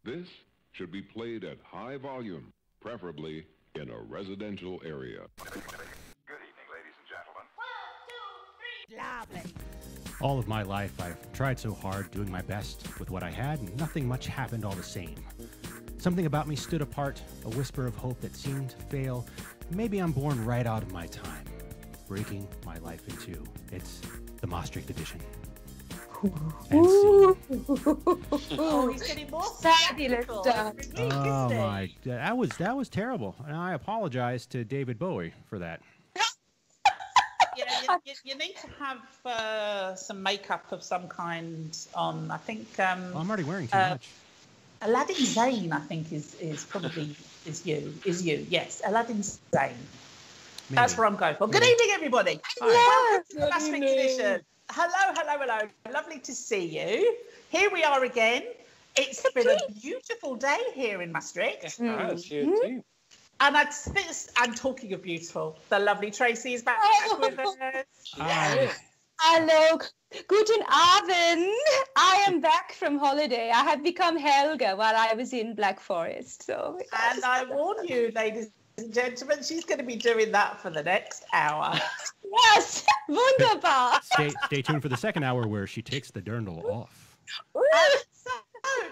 This should be played at high volume, preferably in a residential area. Good evening, ladies and gentlemen. 1, 2, 3. Lovely. All of my life, I've tried so hard doing my best with what I had, and nothing much happened all the same. Something about me stood apart, a whisper of hope that seemed to fail. Maybe I'm born right out of my time, breaking my life in two. It's the Maastricht edition. And oh, he's getting more fabulous stuff. Oh my, that was terrible, and I apologize to David Bowie for that. Yeah, you need to have some makeup of some kind on. I think. Well, I'm already wearing too much. Aladdin Zane, I think, is probably you. Yes, Aladdin Zane. Maybe. That's where I'm going for. Good evening, everybody. Welcome to the Maastricht edition. Hello. Lovely to see you. Here we are again. It's been a beautiful day here in Maastricht. Yes, you too. And I'm talking of beautiful. The lovely Tracy is back with us. Yes. Hello, guten Abend. I am back from holiday. I have become Helga while I was in Black Forest. So. And I warn you, ladies and gentlemen, she's going to be doing that for the next hour. Yes, wunderbar. Stay tuned for the second hour where she takes the dirndl off. So,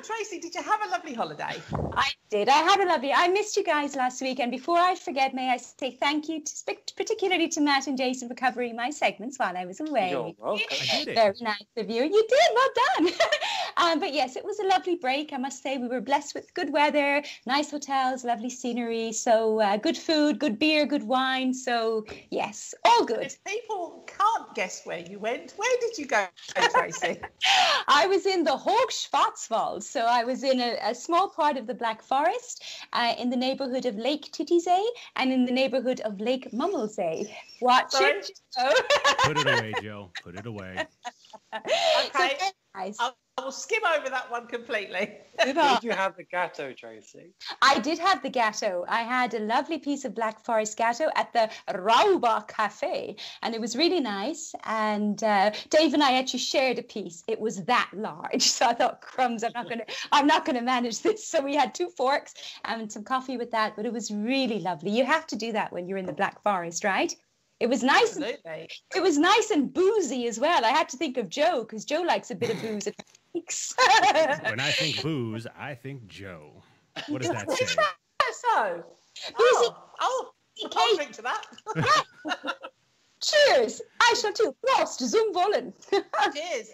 Tracy, did you have a lovely holiday? I did. I missed you guys last week. And before I forget, may I say thank you particularly to Matt and Jason for covering my segments while I was away. You're welcome. I did it. Very nice of you. You did. Well done. But yes, it was a lovely break. I must say we were blessed with good weather, nice hotels, lovely scenery. So good food, good beer, good wine. So yes, all good. If people can't guess where you went, where did you go, Tracy? I was in the Hochschwarzwald. So I was in a small part of the Black Forest in the neighborhood of Lake Titisee and in the neighborhood of Lake Mummelsee. Watch it. Put it away, Joe. Put it away. Okay. So, nice. I will skim over that one completely. Did you have the gateau, Tracy? I did have the gateau. I had a lovely piece of Black Forest gateau at the Rauba Cafe, and it was really nice. And Dave and I actually shared a piece. It was that large, so I thought, crumbs, I'm not gonna manage this. So we had 2 forks and some coffee with that. But it was really lovely. You have to do that when you're in the Black Forest, right? It was nice. Absolutely. It was nice and boozy as well. I had to think of Joe because Joe likes a bit of booze. When I think booze, I think Joe. What does that say? So, Boozy. I'll drink to that. Cheers. I shall too. Prost zum Wollen. Cheers.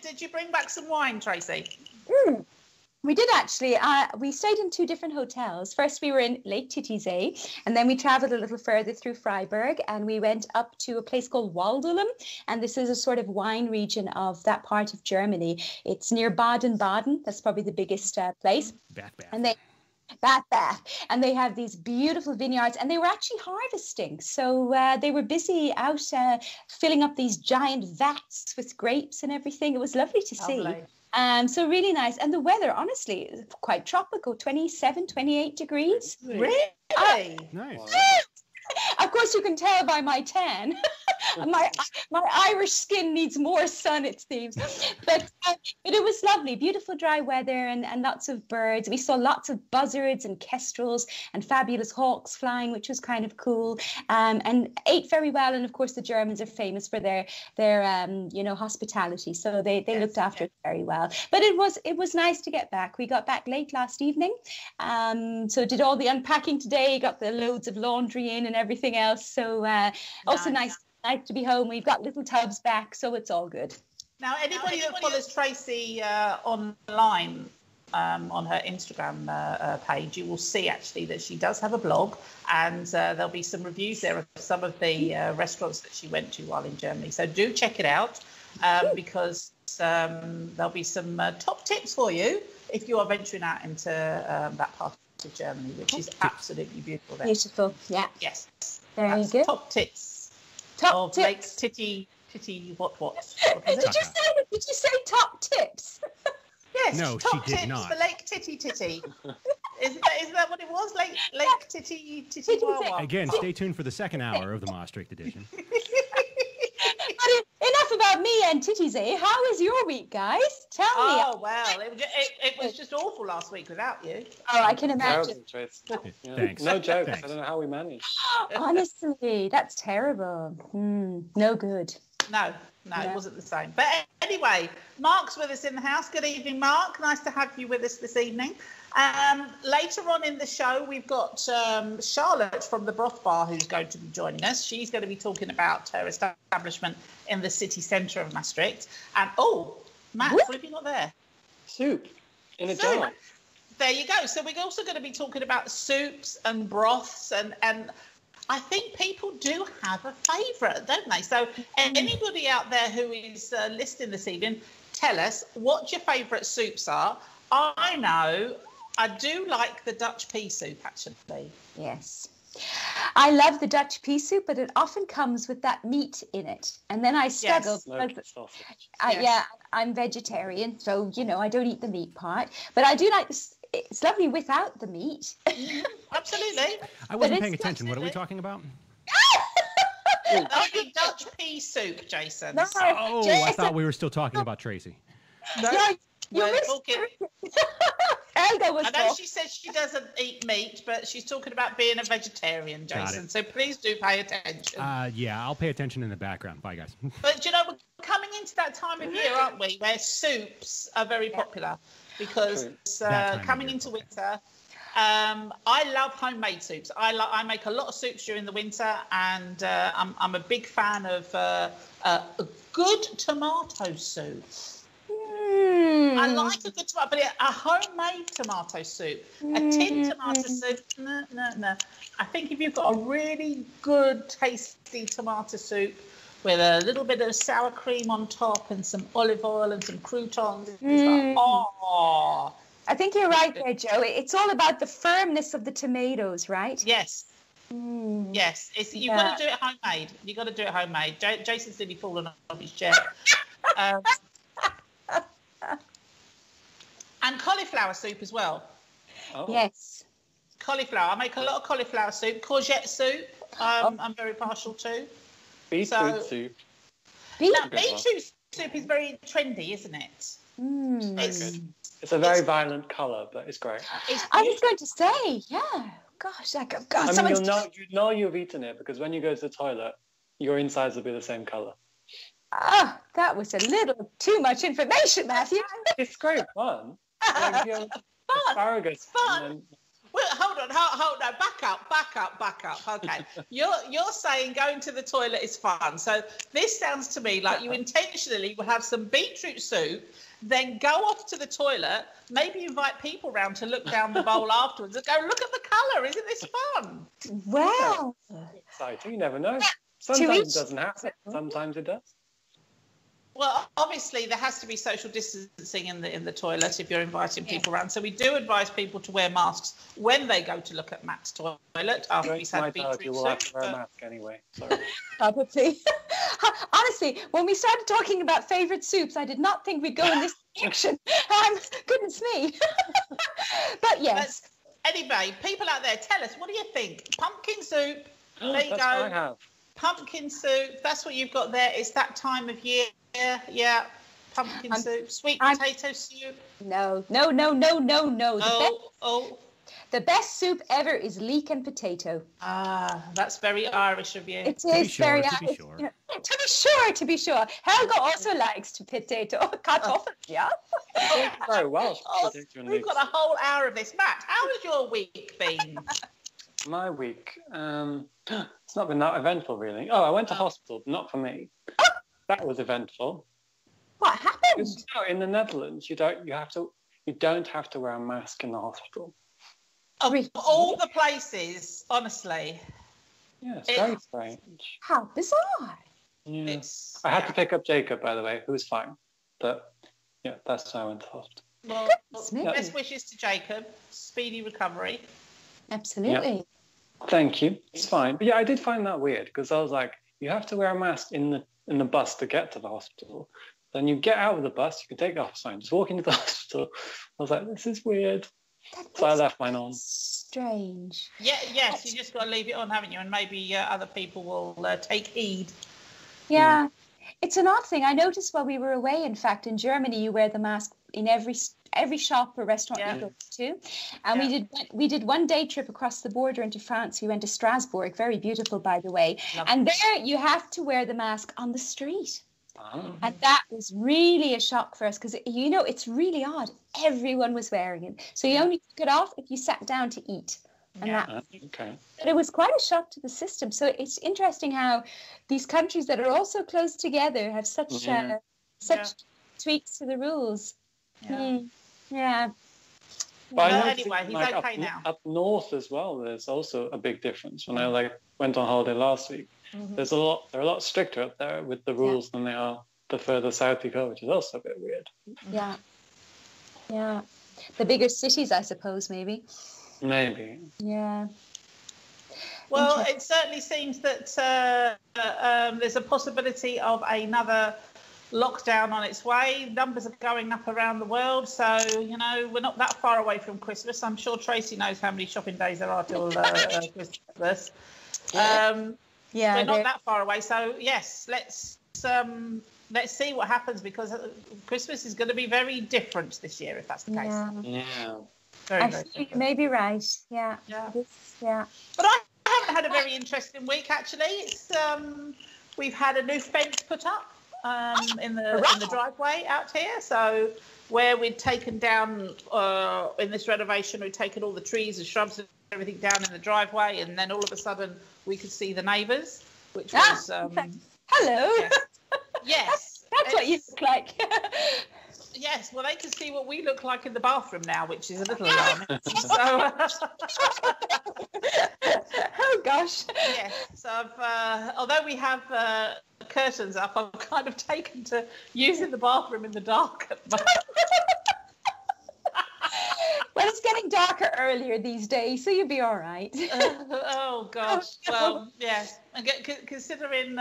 Did you bring back some wine, Tracy? We did actually. We stayed in 2 different hotels. First, we were in Lake Titisee, and then we traveled a little further through Freiburg, and we went up to a place called Waldulum, and this is a sort of wine region of that part of Germany. It's near Baden-Baden. That's probably the biggest place. Bath. And and they have these beautiful vineyards, and they were actually harvesting. So they were busy out filling up these giant vats with grapes and everything. It was lovely to see. So really nice. And the weather, honestly, is quite tropical, 27, 28 degrees. Really? Nice. Of course, you can tell by my tan. my Irish skin needs more sun, it seems. But it was lovely, beautiful dry weather and lots of birds. We saw lots of buzzards and kestrels and fabulous hawks flying, which was kind of cool. And ate very well. And of course, the Germans are famous for their hospitality. So they looked after it very well. But it was nice to get back. We got back late last evening. So did all the unpacking today, got the loads of laundry in and everything else. So also nice to be home. We've got little tubs back, so it's all good. Now, anybody that follows Tracy online on her Instagram page, you will see actually that she does have a blog, and there'll be some reviews there of some of the restaurants that she went to while in Germany. So do check it out because there'll be some top tips for you if you are venturing out into that part of Germany, which is absolutely beautiful there. Beautiful, yeah. Yes. Very good. Top tips. Top tips. Lake Titty, what? Did you say top tips? Yes. No, top she did tips not. for Lake Titty. Isn't that what it was? Lake Titty Again, stay tuned for the second hour of the Maastricht edition. Enough about about me and titties, eh? How was your week, guys? Tell me. Oh, well, it was just awful last week without you. Oh, I can imagine. Terrible, Trace. Yeah. Thanks. No jokes. Thanks. I don't know how we managed. Honestly, that's terrible. No good. No, it wasn't the same. But anyway, Mark's with us in the house. Good evening, Mark. Nice to have you with us this evening. Later on in the show, we've got Charlotte from the Broth Bar who's going to be joining us. She's going to be talking about her establishment in the city centre of Maastricht. And, Matt, what have you got there? Soup in a jar. There you go. So we're also going to be talking about soups and broths and I think people do have a favourite, don't they? So anybody out there who is listening this evening, tell us what your favourite soups are. I know I do like the Dutch pea soup, actually. Yes. I love the Dutch pea soup, but it often comes with that meat in it. And then I struggle. Yes. I'm vegetarian, so, I don't eat the meat part. But I do like this. It's lovely without the meat. Absolutely. I wasn't paying attention. What are we talking about? The Dutch pea soup, Jason. No, Jason. I thought we were still talking about Tracy. No, we're talking. Helga was I know she says she doesn't eat meat, but she's talking about being a vegetarian, Jason. So please do pay attention. Yeah, I'll pay attention in the background. Bye, guys. But, we're coming into that time of year, aren't we, where soups are very popular because coming into winter, I love homemade soups. I make a lot of soups during the winter, and I'm a big fan of a good tomato soup. I like a good tomato, but a homemade tomato soup. A tin tomato soup, no. I think if you've got a really good, tasty tomato soup with a little bit of sour cream on top and some olive oil and some croutons, it's like, I think you're right there, Joe. It's all about the firmness of the tomatoes, right? Yes. Yes. You've got to do it homemade. You've got to do it homemade. Jason's nearly fallen off his chair. And cauliflower soup as well. Oh. Yes. Cauliflower. I make a lot of cauliflower soup. Courgette soup, I'm very partial to. Beetroot soup. Beetroot soup is very trendy, isn't it? It's a very violent colour, but it's great. I was going to say, yeah. Gosh, you know you've eaten it because when you go to the toilet, your insides will be the same colour. Oh, that was a little too much information, Matthew. It's great fun. Like, asparagus. Fun. Well, hold on. Back up. Okay. You're saying going to the toilet is fun. So this sounds to me like you intentionally will have some beetroot soup, then go off to the toilet, maybe invite people round to look down the bowl afterwards and go, look at the colour. Isn't this fun? Wow. Exciting. You never know. Sometimes it doesn't happen. Sometimes it does. Well, obviously, there has to be social distancing in the toilet if you're inviting people around. So we do advise people to wear masks when they go to look at Matt's toilet after he's had beetroot you will have to wear a mask anyway. Sorry. Probably. Honestly, when we started talking about favourite soups, I did not think we'd go in this direction. Goodness me. But yes. But anyway, people out there, tell us, what do you think? Pumpkin soup. There you That's go. what I have. Pumpkin soup. That's what you've got there. It's that time of year. Yeah. Pumpkin soup. Sweet potato soup. No. The best soup ever is leek and potato. That's very Irish of you. It is very Irish. To be sure. Helga also likes potato. Kartoffel, yeah. Very well. We've got a whole hour of this. Matt, how has your week been? My week, it's not been that eventful, really. I went to hospital, not for me. That was eventful. What happened? In the Netherlands, you don't have to wear a mask in the hospital. Of all the places, honestly. Yeah, it's very strange. How bizarre. Yeah. I had to pick up Jacob, by the way, who was fine. But yeah, that's why I went to hospital. Well, best wishes to Jacob. Speedy recovery. Absolutely. Yeah. Thank you. It's fine. But yeah, I did find that weird because I was like, you have to wear a mask in the bus to get to the hospital. Then you get out of the bus, you can take it off, fine. Just walk into the hospital. I was like, this is weird. So I left mine on. Strange. Yes, you just got to leave it on, haven't you? And maybe other people will take heed. Yeah. It's an odd thing. I noticed while we were away, in fact, in Germany, you wear the mask in every shop or restaurant you go to. And we did one day trip across the border into France. We went to Strasbourg, very beautiful, by the way. Lovely. And there you have to wear the mask on the street. Oh. And that was really a shock for us because, you know, it's really odd. Everyone was wearing it. So you only took it off if you sat down to eat. And but it was quite a shock to the system. So it's interesting how these countries that are also close together have such tweaks to the rules. Yeah. But anyway, he's okay now. Up north as well, there's also a big difference. When I went on holiday last week, they're a lot stricter up there with the rules than they are the further south you go, which is also a bit weird. Yeah. The bigger cities, I suppose, maybe. Maybe. Yeah. Well, it certainly seems that there's a possibility of another lockdown on its way. Numbers are going up around the world, so you know we're not that far away from Christmas. I'm sure Tracy knows how many shopping days there are till Christmas. We're not that far away, so yes, let's see what happens because Christmas is going to be very different this year if that's the case. Yeah. Very you may be right. Yeah. But I haven't had a very interesting week actually. It's we've had a new fence put up in the driveway out here. So where we'd taken down in this renovation, we'd taken all the trees and shrubs and everything down in the driveway, and then all of a sudden we could see the neighbours, which was hello. Yes, that's what you look like. Yes, well, they can see what we look like in the bathroom now, which is a little alarming. So, oh gosh. Yes. So, although we have curtains up, I've kind of taken to using the bathroom in the dark at the moment. Well, it's getting darker earlier these days, so you'll be all right. Oh gosh. Well, yes. And considering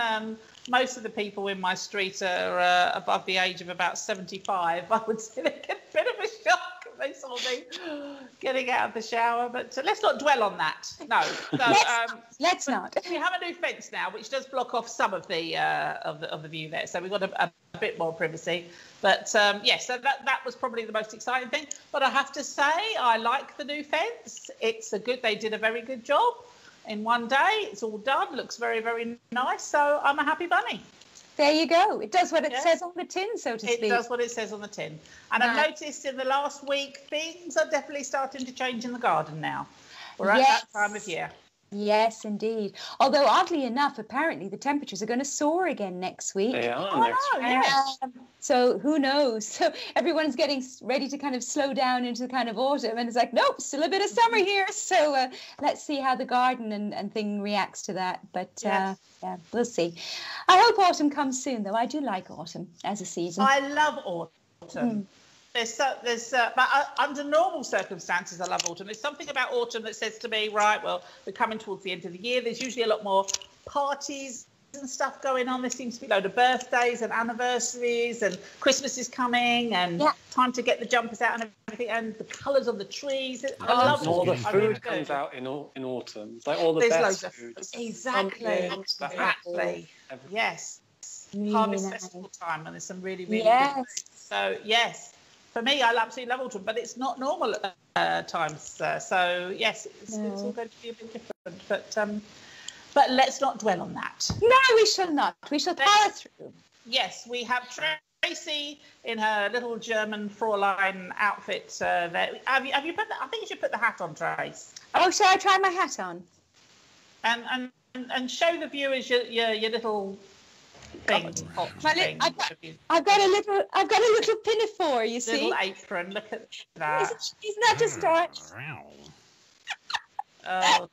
most of the people in my street are above the age of about 75, I would say they get a bit of a shock if they saw me getting out of the shower. But let's not dwell on that. No. So, let's not. We have a new fence now, which does block off some of the of the view there. So we've got a bit more privacy. But yes, so that was probably the most exciting thing. But I have to say, I like the new fence. They did a very good job. In one day, it's all done. Looks very, very nice. So I'm a happy bunny. There you go. It does what it says on the tin, so to speak. It does what it says on the tin. And I've noticed in the last week, things are definitely starting to change in the garden now. We're at that time of year. Yes, indeed. Although, oddly enough, apparently the temperatures are going to soar again next week. They are next week. Yes. So who knows? So everyone's getting ready to kind of slow down into kind of autumn. And it's like, nope, still a bit of summer here. So let's see how the garden and thing reacts to that. But we'll see. I hope autumn comes soon, though. I do like autumn as a season. I love autumn. But under normal circumstances, I love autumn. There's something about autumn that says to me, right, well, we're coming towards the end of the year. There's usually a lot more parties and stuff going on. There seems to be a load of birthdays and anniversaries, and Christmas is coming, and time to get the jumpers out and everything, and the colours of the trees. I love it. All the food comes out in autumn. It's like all the best food. Exactly. Yes. Harvest festival time, and there's some really, really good food. So, yes. For me, I absolutely love autumn, but it's not normal times. So, yes, it's all going to be a bit different. But let's not dwell on that. No, we shall not. We shall power through. Yes, we have Tracy in her little German Fräulein outfit there. Have you put that? I think you should put the hat on, Trace. Oh, shall I try my hat on? And show the viewers your little thing. I've got a little pinafore, you see. Little apron. Look at that. He's not a star. Oh,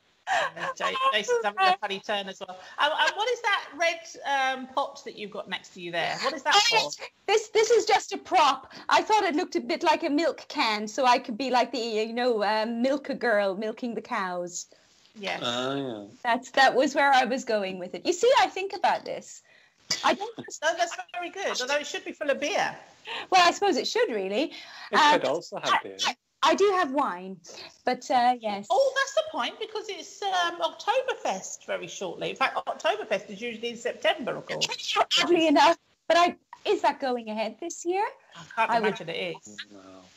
Jason's having a funny turn as well. And what is that red pot that you've got next to you there? What is that for? This is just a prop. I thought it looked a bit like a milk can, so I could be like the milker girl milking the cows. Yes. That was where I was going with it. You see, I think about this. I don't. No, that's very good. Although it should be full of beer. Well, I suppose it should really. It could also have beer. I do have wine, but yes. Oh, that's the point, because it's Oktoberfest very shortly. In fact, Oktoberfest is usually in September, of course. Oddly enough, but is that going ahead this year? I can't imagine it is.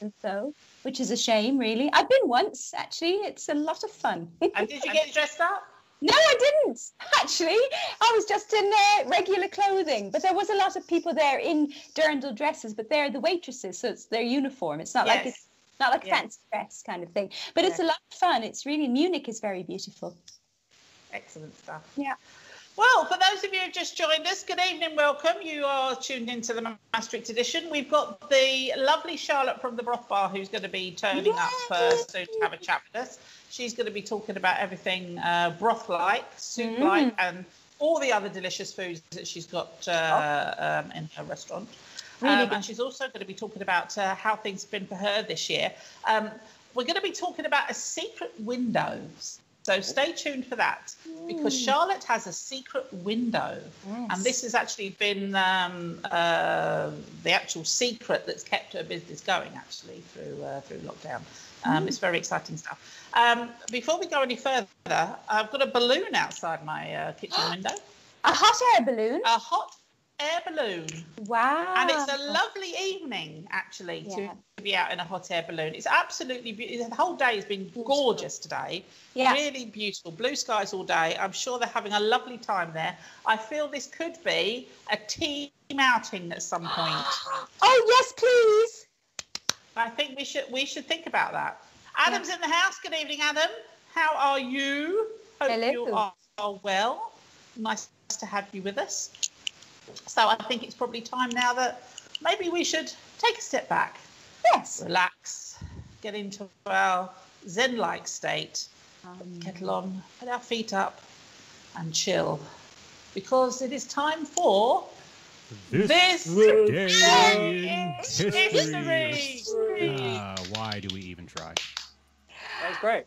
And so, which is a shame, really. I've been once, actually. It's a lot of fun. And did you get dressed up? No, I didn't, actually. I was just in regular clothing. But there was a lot of people there in dirndl dresses, but they're the waitresses, so it's their uniform. It's not like a fancy dress kind of thing. But it's a lot of fun. It's really, Munich is very beautiful. Excellent stuff. Yeah. Well, for those of you who've just joined us, good evening, welcome. You are tuned into the Maastricht edition. We've got the lovely Charlotte from the Broth Bar, who's going to be turning up soon to have a chat with us. She's going to be talking about everything broth-like, soup-like, and all the other delicious foods that she's got in her restaurant. And she's also going to be talking about how things have been for her this year. We're going to be talking about a secret window. So stay tuned for that, because Charlotte has a secret window. Yes. And this has actually been the actual secret that's kept her business going, actually, through lockdown. It's very exciting stuff. Before we go any further, I've got a balloon outside my kitchen window. A hot air balloon? A hot air balloon. Wow. And it's a lovely evening, actually, to be out in a hot air balloon. It's absolutely beautiful. The whole day has been gorgeous today. Yeah. Really beautiful. Blue skies all day. I'm sure they're having a lovely time there. I feel this could be a team outing at some point. Oh, yes, please. I think we should think about that. Adam's in the house. Good evening, Adam. How are you? Hope you are well. Nice to have you with us. So I think it's probably time now that maybe we should take a step back. Yes. Relax. Get into our zen-like state. Put the kettle on, put our feet up and chill. Because it is time for... This day in history. Why do we even try? That was great.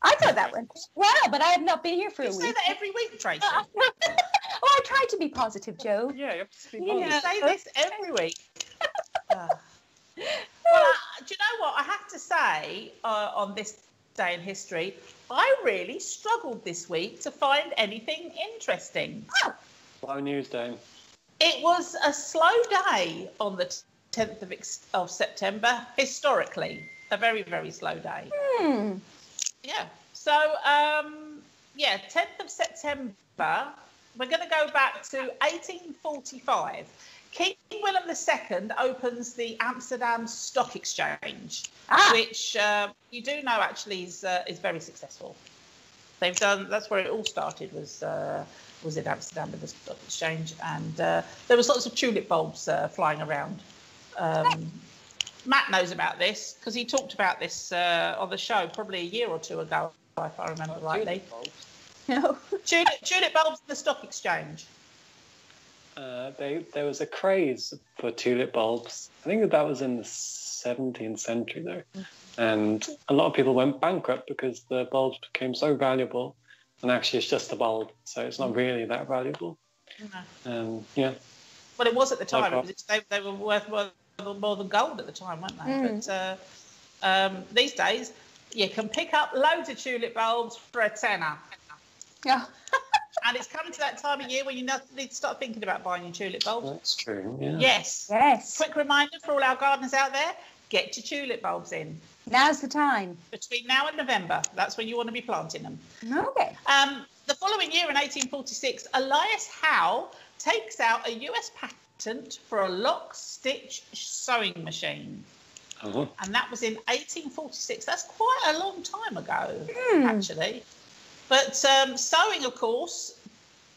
I thought that went well, but I have not been here for a week. You say that every week, Tracy. I try to be positive, Joe. Yeah, you have to speak You positive. say this every week. Well, do you know what? I have to say, on this day in history, I really struggled this week to find anything interesting. Slow news day. It was a slow day on the 10th of September, historically. A very, very slow day. Yeah. So, 10th of September, we're going to go back to 1845. King Willem II opens the Amsterdam Stock Exchange, which you do know actually is very successful. They've done. That's where it all started. Was in Amsterdam with the Stock Exchange, and there was lots of tulip bulbs flying around. Matt knows about this because he talked about this on the show probably a year or two ago, if I remember rightly. No. Tulip bulbs in the Stock Exchange. There was a craze for tulip bulbs. I think that was in the 17th century, though. And a lot of people went bankrupt because the bulbs became so valuable. And actually, it's just a bulb, so it's not really that valuable. Yeah. Well, it was at the time. They were worth more than gold at the time, weren't they? But these days, you can pick up loads of tulip bulbs for a tenner. Yeah. And it's coming to that time of year when you need to start thinking about buying your tulip bulbs. That's true, yeah. Yes. Quick reminder for all our gardeners out there, get your tulip bulbs in. Now's the time. Between now and November. That's when you want to be planting them. Okay. The following year, in 1846, Elias Howe takes out a US patent for a lock-stitch sewing machine. Oh. And that was in 1846. That's quite a long time ago, actually. But sewing, of course,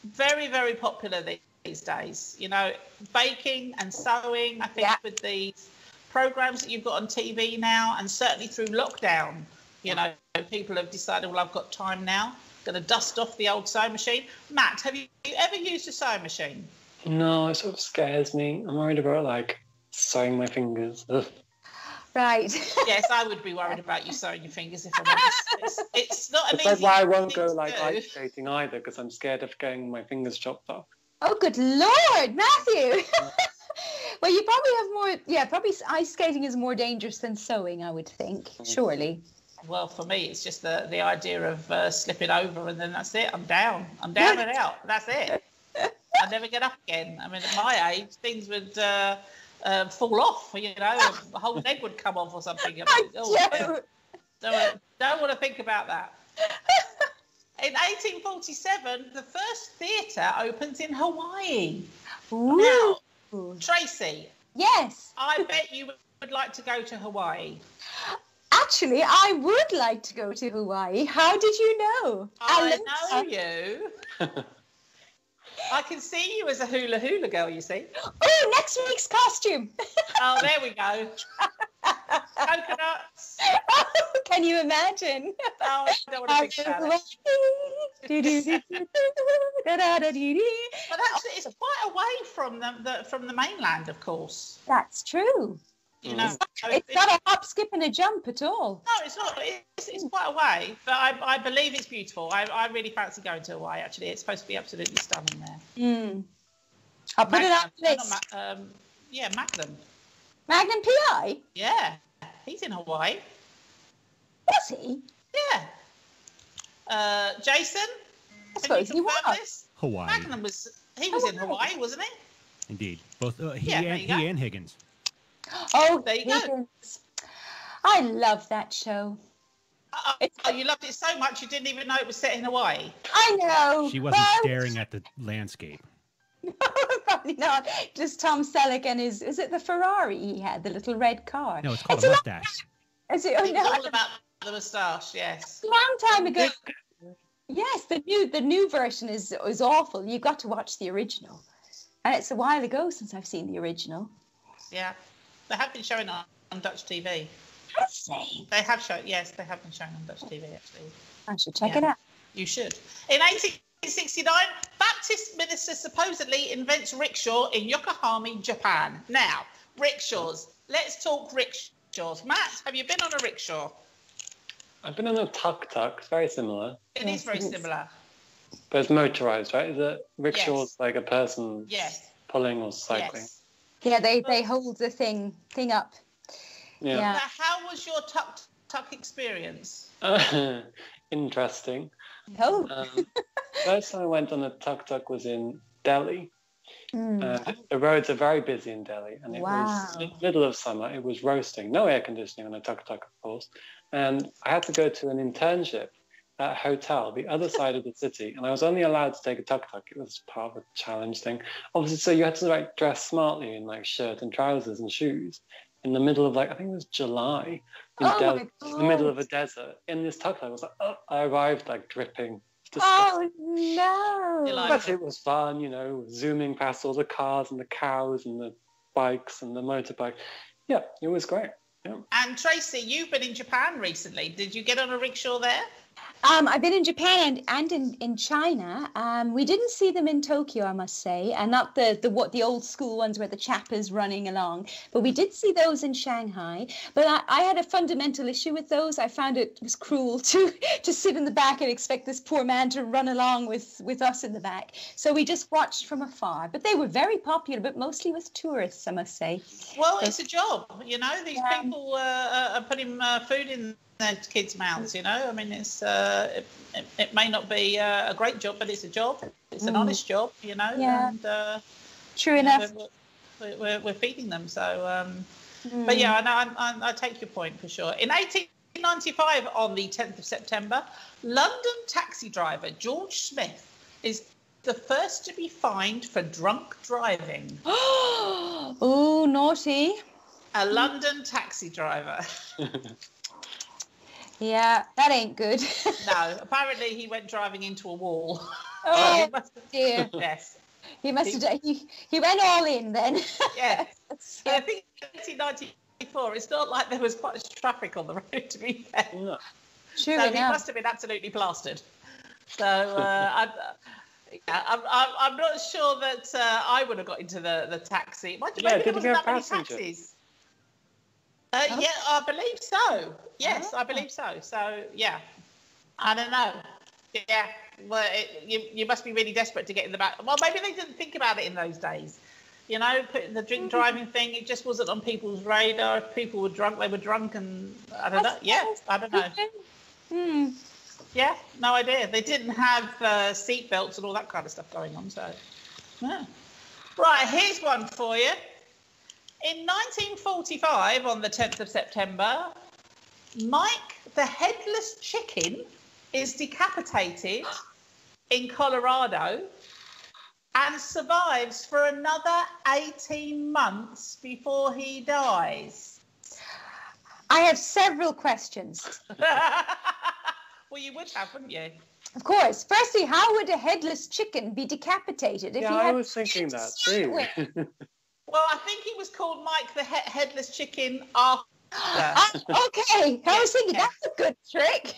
very, very popular these days. You know, baking and sewing, I think, with the programs that you've got on TV now, and certainly through lockdown, you know, people have decided, well, I've got time now, going to dust off the old sewing machine. Matt, have you ever used a sewing machine? No, it sort of scares me. I'm worried about, like, sewing my fingers. Ugh. Right. Yes, I would be worried about you sewing your fingers if I'm honest. It's not an easy That's why I won't go, thing like, to do. ice skating either, because I'm scared of getting my fingers chopped off. Oh, good Lord, Matthew. Well, you probably have more. Yeah, probably ice skating is more dangerous than sewing, I would think. Surely. Well, for me, it's just the idea of slipping over and then that's it. I'm down. I'm down and out. That's it. I never get up again. I mean, at my age, things would fall off. You know, a whole leg would come off or something. I mean, don't want to think about that. In 1847, the first theatre opens in Hawaii. Ooh. Now, Tracy. Yes. I bet you would like to go to Hawaii. Actually, I would like to go to Hawaii. How did you know? I know you. I can see you as a hula hula girl, you see. Oh, next week's costume. Oh, there we go. Coconuts. Can you imagine? Oh, I don't want to think about it. But actually, it's quite away from the mainland, of course. That's true. You know, it's not a hop, skip, and a jump at all. No, it's not. It's quite away, but I believe it's beautiful. I really fancy going to Hawaii. Actually, it's supposed to be absolutely stunning there. I'll put it on the list. Yeah, Magnum. Magnum PI. Yeah, he's in Hawaii. Was he? Yeah. Jason. I suppose he was. This? Hawaii. Magnum was in Hawaii, wasn't he? Indeed, both he and Higgins. Oh, there you go. I love that show. Oh, you loved it so much you didn't even know it was set in Hawaii. I know. She wasn't staring at the landscape. No, probably not. Just Tom Selleck and is it the Ferrari he had, the little red car? No, it's called a mustache. Is it? Oh, It's no, all about the moustache, yes. a long time ago. Yes, the new version is awful. You've got to watch the original. And it's a while ago since I've seen the original. Yeah. They have been showing on Dutch TV. Have they? They have shown, yes, they have been showing on Dutch TV, actually. I should check it out. You should. In 1869, Baptist minister supposedly invents rickshaw in Yokohama, Japan. Now, rickshaws. Let's talk rickshaws. Matt, have you been on a rickshaw? I've been on a tuk-tuk. It's very similar. It is very similar. But it's motorised, right? Is it rickshaws like a person pulling or cycling? Yes. Yeah, they hold the thing up. Yeah. Now, how was your tuk-tuk experience? Interesting. Oh. First time I went on a tuk-tuk was in Delhi. The roads are very busy in Delhi, and it was in the middle of summer. It was roasting. No air conditioning on a tuk-tuk, of course. And I had to go to an internship at a hotel, the other side of the city, and I was only allowed to take a tuk-tuk. It was part of a challenge thing. Obviously, so you had to dress smartly in shirt and trousers and shoes in the middle of I think it was July in Delhi, in the middle of a desert. In this tuk-tuk, I was I arrived dripping. Oh no! But it was fun, zooming past all the cars and the cows and the bikes and the motorbike. Yeah, it was great. Yeah. And Tracy, you've been in Japan recently. Did you get on a rickshaw there? I've been in Japan and in China. We didn't see them in Tokyo, I must say, and not the old school ones where the chap is running along. But we did see those in Shanghai. But I had a fundamental issue with those. I found it was cruel to sit in the back and expect this poor man to run along with us in the back. So we just watched from afar. But they were very popular, but mostly with tourists, I must say. Well, it's a job, These people are putting food in their kids' mouths, I mean, it's it may not be a great job, but it's a job. It's an honest job, Yeah. And true enough. We're feeding them. So, but yeah, I take your point for sure. In 1895, on the 10th of September, London taxi driver George Smith is the first to be fined for drunk driving. Oh, naughty. A London taxi driver. Yeah, that ain't good. No, apparently he went driving into a wall. Oh, dear. Yes. He must have. He went all in then. Yeah. I think in 1994, it's not like there was much traffic on the road, to be fair. No. Sure So enough. he must have been absolutely plastered. So I'm not sure that I would have got into the taxi. Maybe there wasn't that many taxis. Yeah, I believe so. Yes, I believe so. So, yeah. I don't know. Yeah. Well, you must be really desperate to get in the back. Well, maybe they didn't think about it in those days. You know, the drink driving thing, it just wasn't on people's radar. If people were drunk, they were drunk, and I don't know. Yeah, I don't know. Yeah, no idea. They didn't have seat belts and all that kind of stuff going on. So, yeah. Right, here's one for you. In 1945, on the 10th of September, Mike the Headless Chicken is decapitated in Colorado and survives for another 18 months before he dies. I have several questions. Well, you would have, wouldn't you? Of course. Firstly, how would a headless chicken be decapitated? If Yeah, he I had was thinking that too. Well, I think he was called Mike the Headless Chicken after. Okay, I was thinking that's a good trick.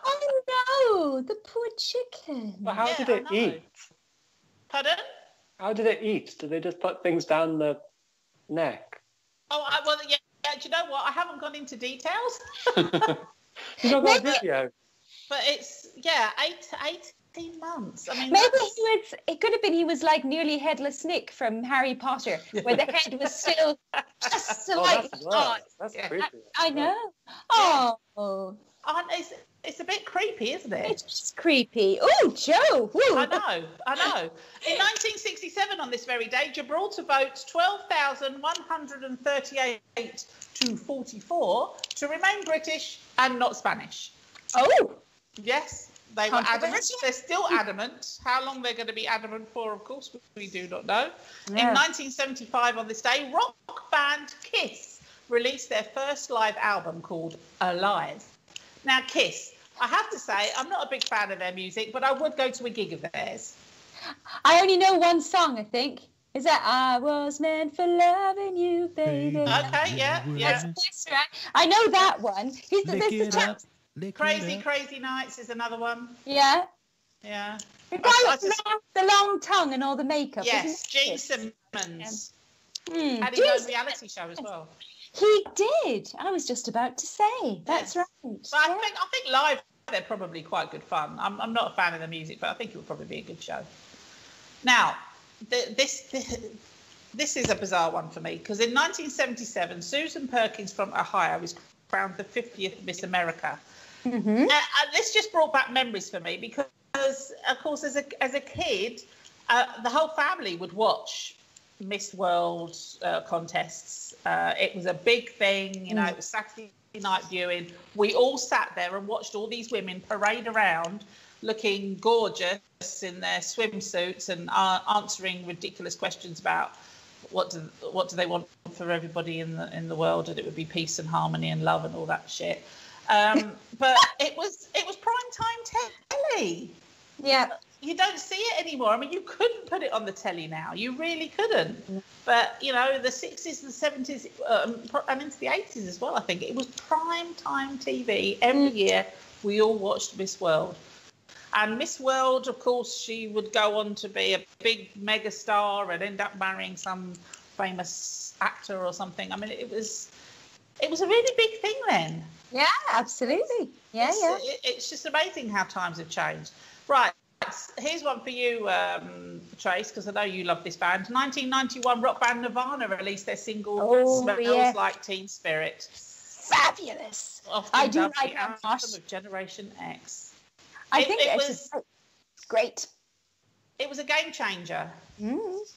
Oh no, the poor chicken. But how did it eat? Pardon? How did it eat? Did they just put things down the neck? Oh, well, yeah. Do you know what? I haven't gone into details. You not got a video. But it's 18 months. I mean, maybe it could have been he was like nearly headless Nick from Harry Potter, where the head was still just like. That's creepy. I know. Oh. It's a bit creepy, isn't it? It's just creepy. Oh, Joe. Woo. I know. In 1967, on this very day, Gibraltar votes 12,138 to 44 to remain British and not Spanish. Oh. Yes, they were adamant. They're still adamant. How long they're going to be adamant for, of course, we do not know. Yeah. In 1975, on this day, rock band Kiss released their first live album called Alive. Now, Kiss, I have to say, I'm not a big fan of their music, but I would go to a gig of theirs. I only know one song, I think. Is that I Was Meant for Loving You, Baby? Okay, yeah. That's Kiss, right? I know that one. Crazy Nights is another one. Yeah. Yeah. The guy with the long tongue and all the makeup. Yes, Gene Simmons. Yeah. Had his own reality show as well. He did. I was just about to say. That's right. But I think live they're probably quite good fun. I'm not a fan of the music, but I think it would probably be a good show. Now, this is a bizarre one for me because in 1977, Susan Perkins from Ohio was crowned the 50th Miss America. Mm-hmm. This just brought back memories for me because, of course, as a kid, the whole family would watch Miss World contests. It was a big thing, you know, it was Saturday night viewing. We all sat there and watched all these women parade around looking gorgeous in their swimsuits and answering ridiculous questions about what do they want for everybody in the world, and it would be peace and harmony and love and all that shit. But it was prime time telly. Yeah. You don't see it anymore. I mean, you couldn't put it on the telly now. You really couldn't. But, you know, the 60s and 70s and into the 80s as well, I think. It was prime time TV. Every year we all watched Miss World. And Miss World, of course, she would go on to be a big mega star and end up marrying some famous actor or something. I mean, it was a really big thing then. Yeah, absolutely. Yeah, It's just amazing how times have changed. Right. Here's one for you, Trace, because I know you love this band. 1991 rock band Nirvana released their single Smells Like Teen Spirit. Fabulous. I do like that. Of Generation X. I think it was great. It was a game changer.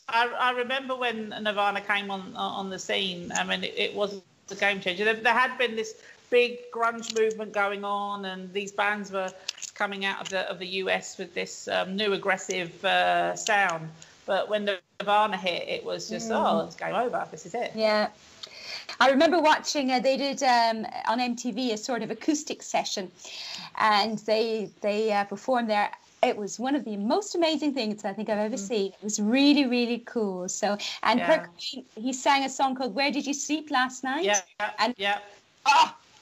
I remember when Nirvana came on the scene. I mean, it was a game changer. There had been this big grunge movement going on, and these bands were coming out of the US with this new aggressive sound. But when Nirvana hit, it was just, it's game over. This is it. Yeah. I remember watching, they did on MTV a sort of acoustic session, and they performed there. It was one of the most amazing things I think I've ever seen. It was really, really cool. So, and Kurt, he sang a song called "Where Did You Sleep Last Night?"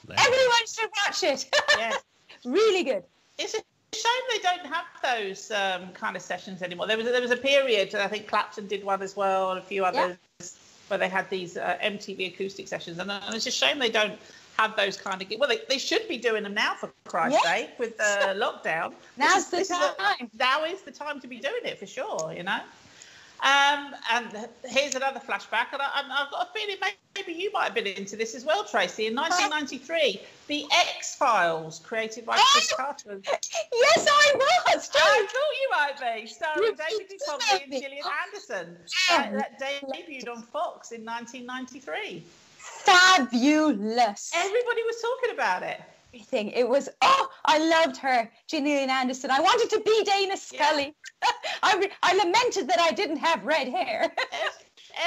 Everyone should watch it. Yes. Really good. It's a shame they don't have those kind of sessions anymore. There was a period, I think Clapton did one as well, and a few others, where they had these MTV acoustic sessions, and it's a shame they don't have those kind of. Well, they should be doing them now, for Christ's sake, with the lockdown. Now's the time. Now is the time to be doing it for sure. You know. And here's another flashback, and I've got a feeling maybe you might have been into this as well, Tracy. In 1993, The X-Files, created by Chris Carter. Yes, I was. I thought you might be, starring David Duchovny and Gillian Anderson. That debuted on Fox in 1993. Fabulous. Everybody was talking about it. It was, I loved her, Gillian Anderson. I wanted to be Dana Scully. Yeah. I lamented that I didn't have red hair.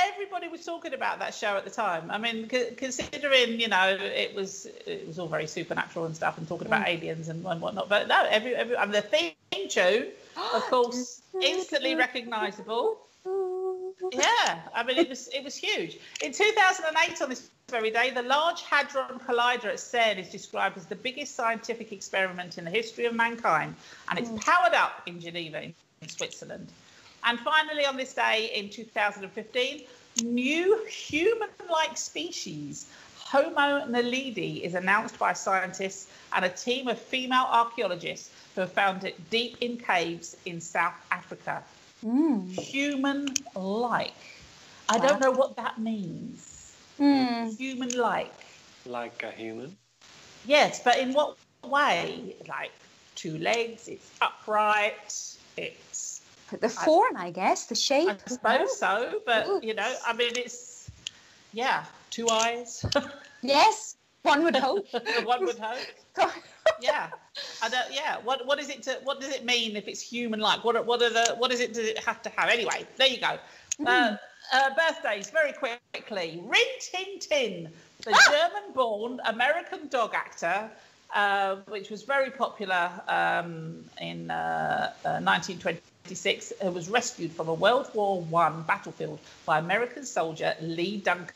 Everybody was talking about that show at the time. I mean, considering, it was all very supernatural and stuff and talking about aliens and whatnot. But no, the theme tune, of course, instantly recognisable. Yeah, I mean, it was huge. In 2008, on this very day, the Large Hadron Collider at CERN is described as the biggest scientific experiment in the history of mankind, and it's powered up in Geneva, in Switzerland. And finally, on this day in 2015, new human-like species, Homo naledi, is announced by scientists and a team of female archaeologists who have found it deep in caves in South Africa. Human-like. I don't know what that means. Human-like. Like a human? Yes, but in what way? Like 2 legs, it's upright, it's... The form, I guess, the shape. I suppose so, but, I mean, it's... Yeah, 2 eyes. Yes, one would hope. One would hope. Yeah, I don't. Yeah, what is it? What does it mean if it's human-like? What does it have to have? Anyway, there you go. Birthdays very quickly. Rin Tin Tin, the German-born American dog actor, which was very popular in 1926. It was rescued from a World War I battlefield by American soldier Lee Duncan.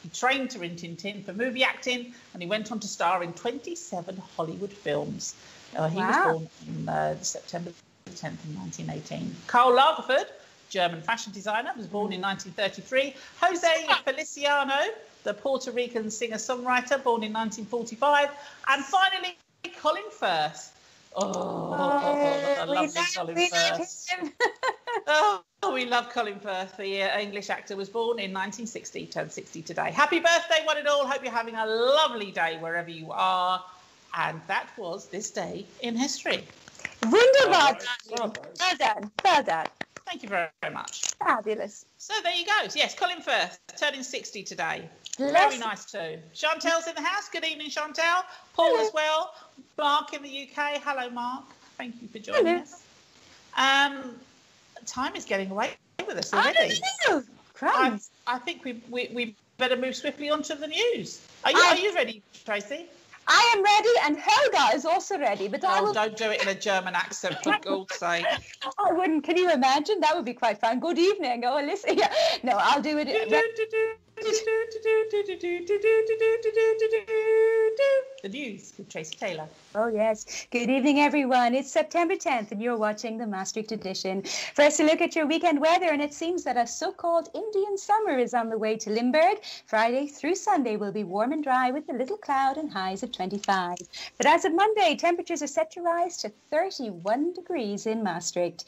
He trained to Rin Tin Tin for movie acting, and he went on to star in 27 Hollywood films. He was born on September 10th, 1918. Karl Lagerfeld, German fashion designer, was born in 1933. Jose Feliciano, the Puerto Rican singer-songwriter, born in 1945. And finally, Colin Firth. I love Colin Firth. We love Colin Firth. The English actor was born in 1960, turned 60 today. Happy birthday, one and all. Hope you're having a lovely day wherever you are. And that was This Day in History. Wunderbar. Well done. Well done. Thank you very, very much. Fabulous. So there you go. Yes, Colin Firth, turning 60 today. Bless. Very nice too. Chantel's in the house. Good evening, Chantel. Paul as well. Mark in the UK. Hello, Mark. Thank you for joining us. Time is getting away with us already. I think we better move swiftly on to the news. Are you ready, Tracy? I am ready, and Helga is also ready. But don't do it in a German accent, for God's sake. I wouldn't. Can you imagine? That would be quite fun. Good evening. Oh, listen. Yeah. No, I'll do it. The news with Tracy Taylor. Oh, yes. Good evening, everyone. It's September 10th, and you're watching the Maastricht edition. First, a look at your weekend weather, and it seems that a so-called Indian summer is on the way to Limburg. Friday through Sunday will be warm and dry with a little cloud and highs of 25. But as of Monday, temperatures are set to rise to 31 degrees in Maastricht.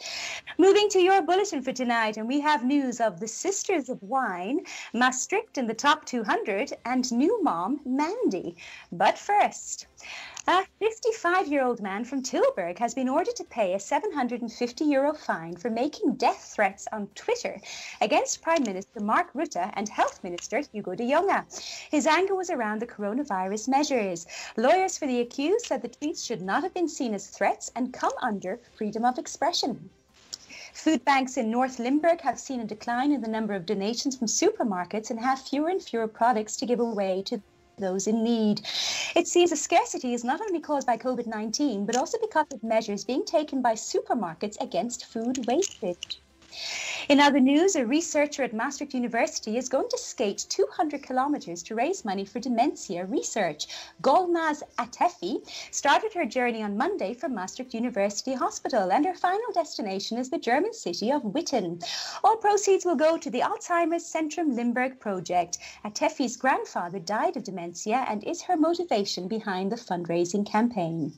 Moving to your bulletin for tonight, and we have news of the Sisters of Wine, Maastricht in the top 200, and new mom, Mandy. But first, a 55-year-old man from Tilburg has been ordered to pay a €750 fine for making death threats on Twitter against Prime Minister Mark Rutte and Health Minister Hugo de Jonge. His anger was around the coronavirus measures. Lawyers for the accused said the tweets should not have been seen as threats and come under freedom of expression. Food banks in North Limburg have seen a decline in the number of donations from supermarkets and have fewer and fewer products to give away to those in need. It seems the scarcity is not only caused by COVID-19, but also because of measures being taken by supermarkets against food wastage. In other news, a researcher at Maastricht University is going to skate 200 kilometers to raise money for dementia research. Golnaz Atefi started her journey on Monday from Maastricht University Hospital, and her final destination is the German city of Witten. All proceeds will go to the Alzheimer's Centrum Limburg project. Atefi's grandfather died of dementia and is her motivation behind the fundraising campaign.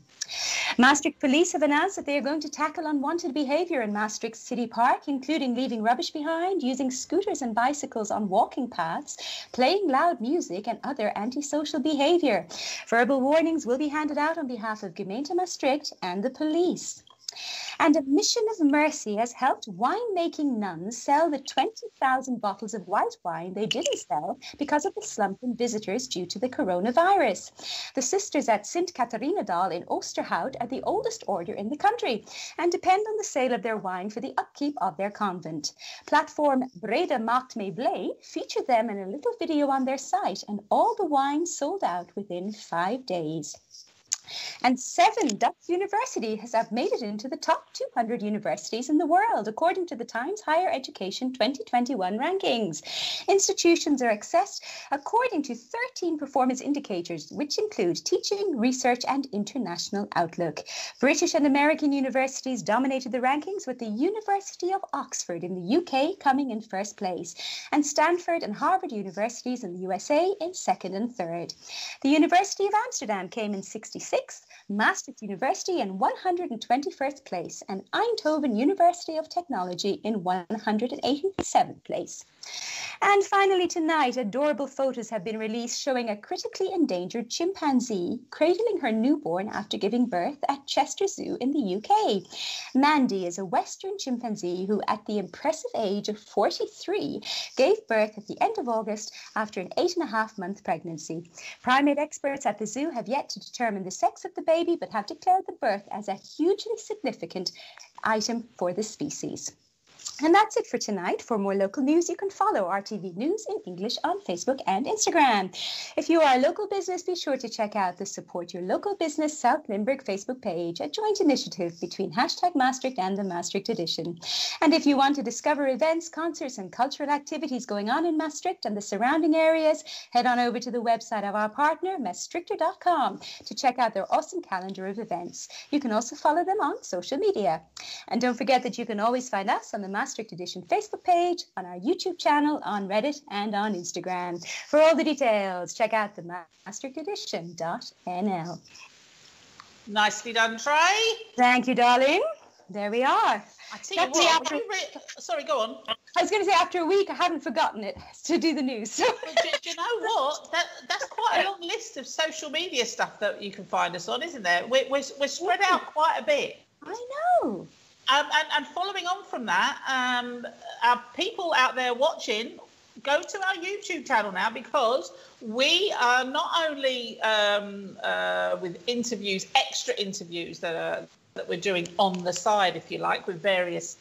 Maastricht police have announced that they are going to tackle unwanted behaviour in Maastricht City Park, including leaving leaving rubbish behind, using scooters and bicycles on walking paths, playing loud music and other antisocial behaviour. Verbal warnings will be handed out on behalf of Gemeente Maastricht and the police. And a mission of mercy has helped wine-making nuns sell the 20,000 bottles of white wine they didn't sell because of the slump in visitors due to the coronavirus. The sisters at Sint Catharinedal in Oosterhout are the oldest order in the country and depend on the sale of their wine for the upkeep of their convent. Platform Brede Maakt mee blij featured them in a little video on their site, and all the wine sold out within 5 days. And 7 Dutch universities have made it into the top 200 universities in the world, according to the Times Higher Education 2021 rankings. Institutions are assessed according to 13 performance indicators, which include teaching, research, and international outlook. British and American universities dominated the rankings, with the University of Oxford in the UK coming in first place, and Stanford and Harvard universities in the USA in second and third. The University of Amsterdam came in 66th, Maastricht University in 121st place, and Eindhoven University of Technology in 187th place. And finally tonight, adorable photos have been released showing a critically endangered chimpanzee cradling her newborn after giving birth at Chester Zoo in the UK. Mandy is a Western chimpanzee who, at the impressive age of 43, gave birth at the end of August after an 8.5-month pregnancy. Primate experts at the zoo have yet to determine the sex of the baby, but have declared the birth as a hugely significant item for the species. And that's it for tonight. For more local news, you can follow RTV News in English on Facebook and Instagram. If you are a local business, be sure to check out the Support Your Local Business South Limburg Facebook page, a joint initiative between #Maastricht and the Maastricht Edition. And if you want to discover events, concerts and cultural activities going on in Maastricht and the surrounding areas, head on over to the website of our partner, maastrichter.com, to check out their awesome calendar of events. You can also follow them on social media. And don't forget that you can always find us on the Maastricht Edition Facebook page, on our YouTube channel, on Reddit, and on Instagram. For all the details, check out the maastrichtedition.nl. Nicely done, Trey. Thank you, darling. There we are. I tell you what, sorry, go on. I was going to say, after a week, I haven't forgotten it to do the news. Well, do you know what? That's quite a long list of social media stuff that you can find us on, isn't there? We're spread out quite a bit. I know. And following on from that, our people out there watching, go to our YouTube channel now, because we are not only with interviews, extra interviews that we're doing on the side, if you like, with various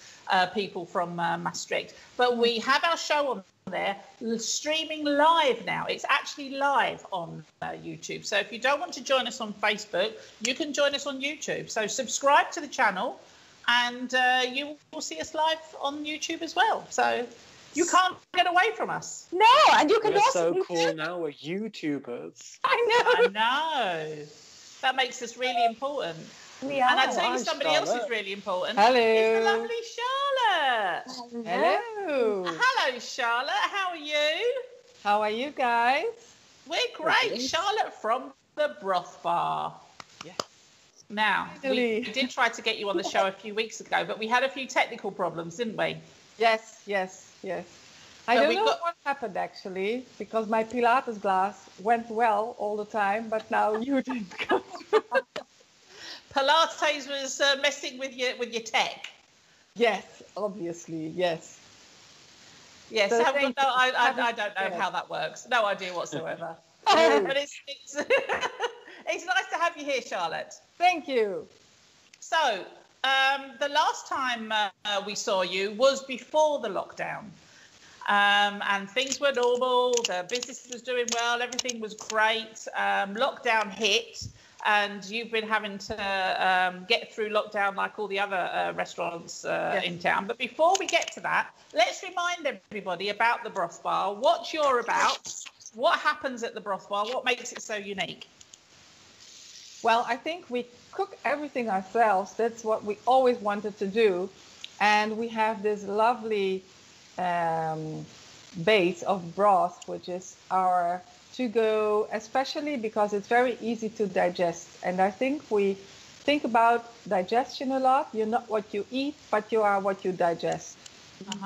people from Maastricht, but we have our show on there streaming live now. It's actually live on YouTube. So if you don't want to join us on Facebook, you can join us on YouTube. So subscribe to the channel, and you will see us live on YouTube as well. So you can't get away from us. No, and you can We're also... so cool now. We're YouTubers. I know. I know. That makes us really important. We are. And I'll tell you Hi, somebody else Charlotte. who's really important. Hello. It's the lovely Charlotte. Hello. Hello, Charlotte. How are you? How are you guys? We're great. Charlotte from the Broth Bar. Yes. Now, we Finally. did try to get you on the show a few weeks ago, but we had a few technical problems, didn't we? Yes. I So don't we know got- what happened actually, because my Pilates class went well all the time, but now you didn't come. Pilates was messing with your tech. Yes, obviously, yes. Yes, So I thank don't you. know how that works. No idea whatsoever. Oh. But it's it's nice to have you here, Charlotte. Thank you. So, the last time we saw you was before the lockdown. And things were normal, the business was doing well, everything was great. Lockdown hit, and you've been having to get through lockdown like all the other restaurants in town. But before we get to that, let's remind everybody about the Broth Bar, what you're about, what happens at the Broth Bar, what makes it so unique. Well, I think we cook everything ourselves. That's what we always wanted to do. And we have this lovely base of broth, which is our to-go, especially because it's very easy to digest. And I think we think about digestion a lot. You're not what you eat, but you are what you digest.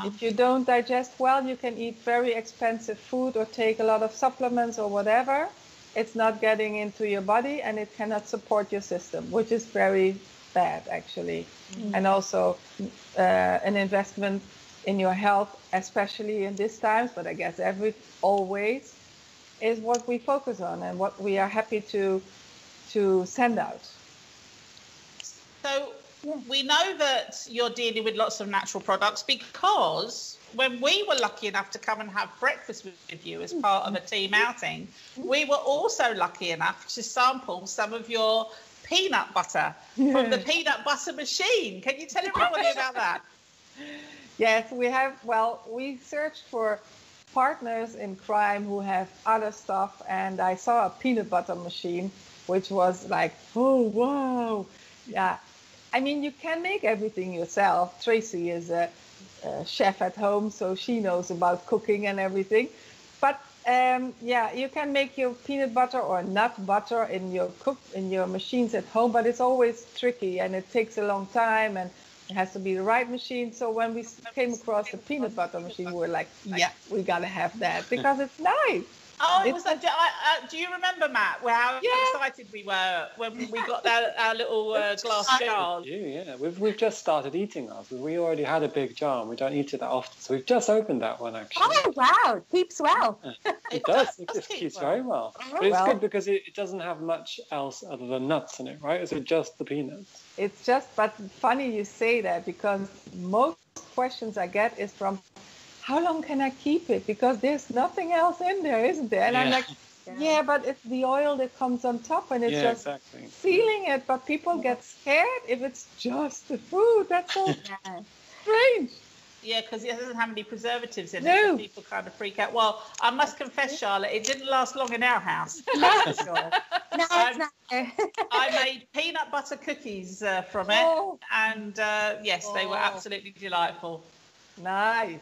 If you don't digest well, you can eat very expensive food or take a lot of supplements or whatever. It's not getting into your body and it cannot support your system, which is very bad actually. And also an investment in your health, especially in these times, but I guess always, is what we focus on and what we are happy to send out. So we know that you're dealing with lots of natural products, because when we were lucky enough to come and have breakfast with you as part of a team outing, we were also lucky enough to sample some of your peanut butter from the peanut butter machine. Can you tell everybody about that? Yes, we have. Well, we searched for partners in crime who have other stuff, and I saw a peanut butter machine, which was like, oh, wow. Yeah. I mean, you can make everything yourself. Tracy is a chef at home, so she knows about cooking and everything. But you can make your peanut butter or nut butter in your machines at home, but it's always tricky and it takes a long time and it has to be the right machine. So when we came across the peanut butter machine, we were like, yeah, we gotta have that because it's nice. Oh, it was like, do you remember, Matt, how excited we were when we got our little glass jars? Yeah. We've just started eating ours. We already had a big jar and we don't eat it that often. So we've just opened that one, actually. Oh, wow. It keeps well. It does. It keeps very well. But it's good because it doesn't have much else other than nuts in it, right? Is it just the peanuts? It's just, but funny you say that, because most questions I get is from, how long can I keep it? Because there's nothing else in there, isn't there? And I'm like, yeah, but it's the oil that comes on top and it's just sealing it. But people get scared if it's just the food. That's so strange. Yeah, because it doesn't have any preservatives in it, so people kind of freak out. Well, I must confess, Charlotte, it didn't last long in our house. That's for sure. No, it's not. I made peanut butter cookies from it, and yes, they were absolutely delightful. Nice.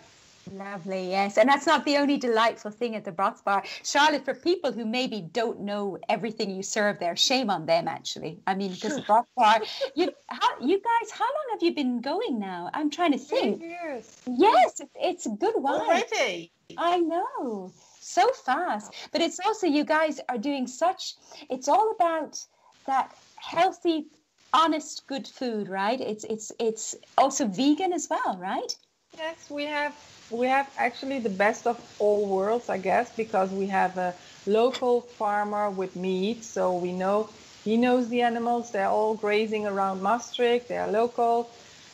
Lovely, yes. And that's not the only delightful thing at the Broth Bar. Charlotte, for people who maybe don't know everything you serve there, shame on them, actually. I mean, because the Broth Bar, you guys, how long have you been going now? I'm trying to think. 3 years. Yes, it's a good while. Already? I know. So fast. But it's also, you guys are doing it's all about that healthy, honest, good food, right? It's also vegan as well, right? Yes, we have actually the best of all worlds, I guess, because we have a local farmer with meat, so he knows the animals. They're all grazing around Maastricht. They are local.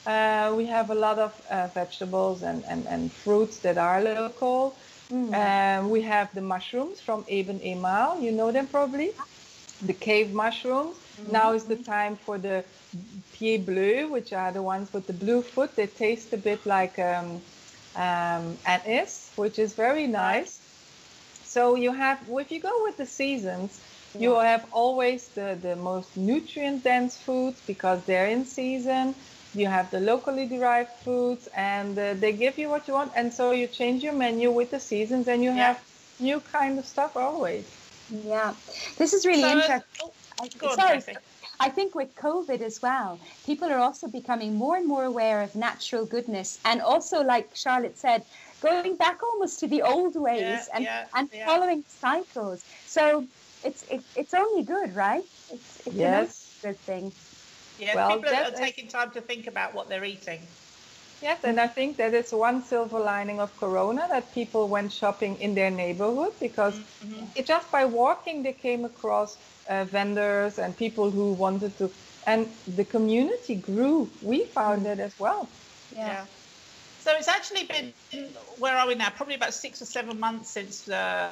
We have a lot of vegetables and fruits that are local. We have the mushrooms from Imane. You know them probably, the cave mushrooms. Now is the time for the pieds bleus, which are the ones with the blue foot. They taste a bit like anise, which is very nice. So if you go with the seasons, you have always the most nutrient-dense foods because they're in season. You have the locally derived foods, and they give you what you want. And so you change your menu with the seasons, and you have new kind of stuff always. Yeah, this is really interesting. Sorry. I think with COVID as well, people are also becoming more and more aware of natural goodness, and also, like Charlotte said, going back almost to the old ways and following cycles. So it's only good, right? It's a good thing. Yeah, well, people are taking time to think about what they're eating. Yes, and I think that is one silver lining of Corona, that people went shopping in their neighborhood because just by walking they came across vendors and people who wanted to, and the community grew. We found it as well. Yeah. So it's actually been, where are we now? Probably about 6 or 7 months since the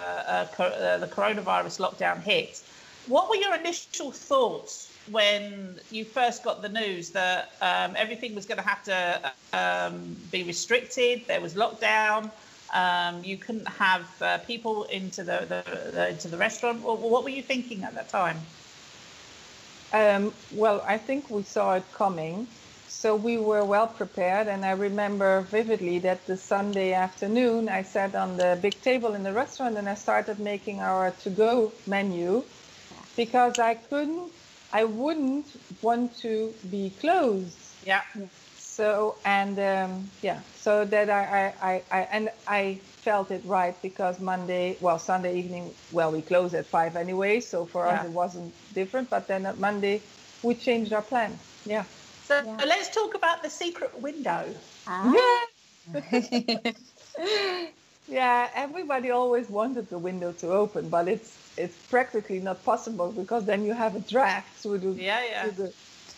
coronavirus lockdown hit. What were your initial thoughts when you first got the news that everything was going to have to be restricted? There was lockdown. You couldn't have people into the restaurant. What were you thinking at that time? Well, I think we saw it coming, so we were well prepared. And I remember vividly that the Sunday afternoon, I sat on the big table in the restaurant and I started making our to-go menu because I wouldn't want to be closed. Yeah. So so that I felt it right, because Sunday evening, we close at 5 anyway, so for us it wasn't different. But then at Monday we changed our plan. Yeah. So let's talk about the secret window. Yeah, everybody always wanted the window to open, but it's practically not possible, because then you have a draft through the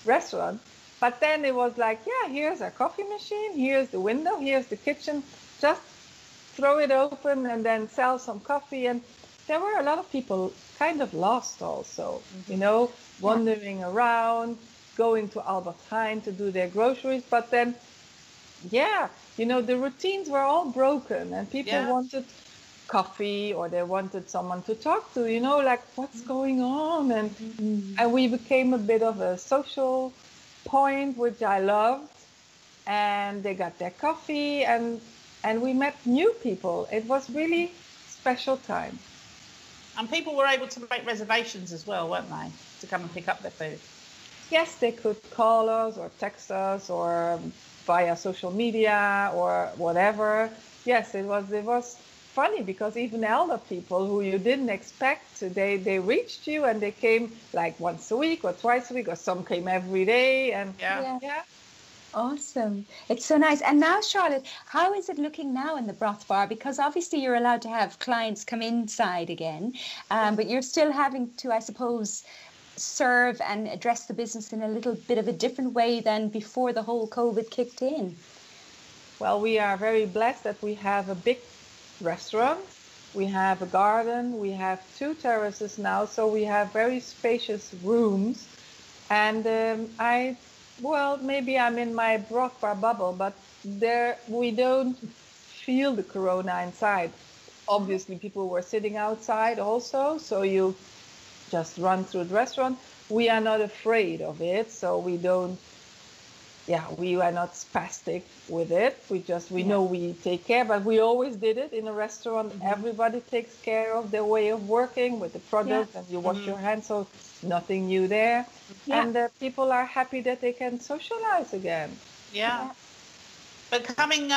restaurant. But then it was like, here's our coffee machine, here's the window, here's the kitchen. Just throw it open and then sell some coffee. And there were a lot of people kind of lost also, wandering around, going to Albert Heijn to do their groceries. But then, the routines were all broken, and people wanted coffee, or they wanted someone to talk to, like, what's going on? And we became a bit of a social point, which I loved. And they got their coffee, and we met new people. It was really special time. And people were able to make reservations as well, weren't they, to come and pick up their food? Yes, they could call us or text us or via social media or whatever. Yes, it was funny, because even elder people who you didn't expect, they reached you, and they came like once a week or twice a week, or some came every day. And Awesome. It's so nice. And now, Charlotte, how is it looking now in the Broth Bar? Because obviously you're allowed to have clients come inside again, but you're still having to, I suppose, serve and address the business in a little bit of a different way than before the whole COVID kicked in. Well, we are very blessed that we have a big restaurant, we have a garden, we have 2 terraces now, so we have very spacious rooms. And maybe I'm in my Broth Bar bubble, but there we don't feel the corona inside. Obviously, people were sitting outside also, so you just run through the restaurant. We are not afraid of it, so we don't. We are not spastic with it. We know we take care, but we always did it in a restaurant. Everybody takes care of their way of working with the product, and you wash your hands, so nothing new there. And people are happy that they can socialize again. But coming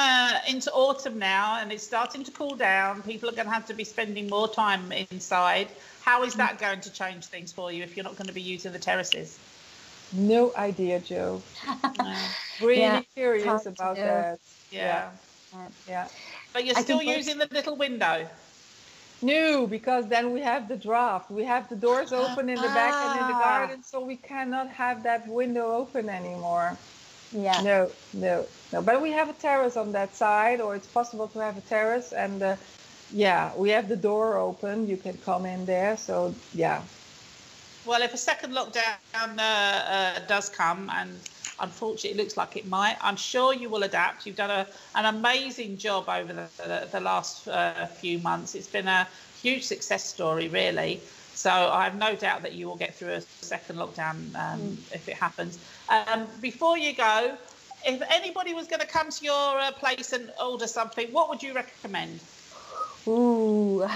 into autumn now, and it's starting to cool down, people are going to have to be spending more time inside. How is that going to change things for you if you're not going to be using the terraces? No idea, Joe. Really curious about that. Yeah. But you're still using the little window? No, because then we have the draft. We have the doors open in the back and in the garden, so we cannot have that window open anymore. No. But we have a terrace on that side, or it's possible to have a terrace, and we have the door open. You can come in there, so Well, if a second lockdown does come, and unfortunately it looks like it might, I'm sure you will adapt. You've done an amazing job over the last few months. It's been a huge success story, really. So I have no doubt that you will get through a second lockdown if it happens. Before you go, if anybody was going to come to your place and order something, what would you recommend? Ooh,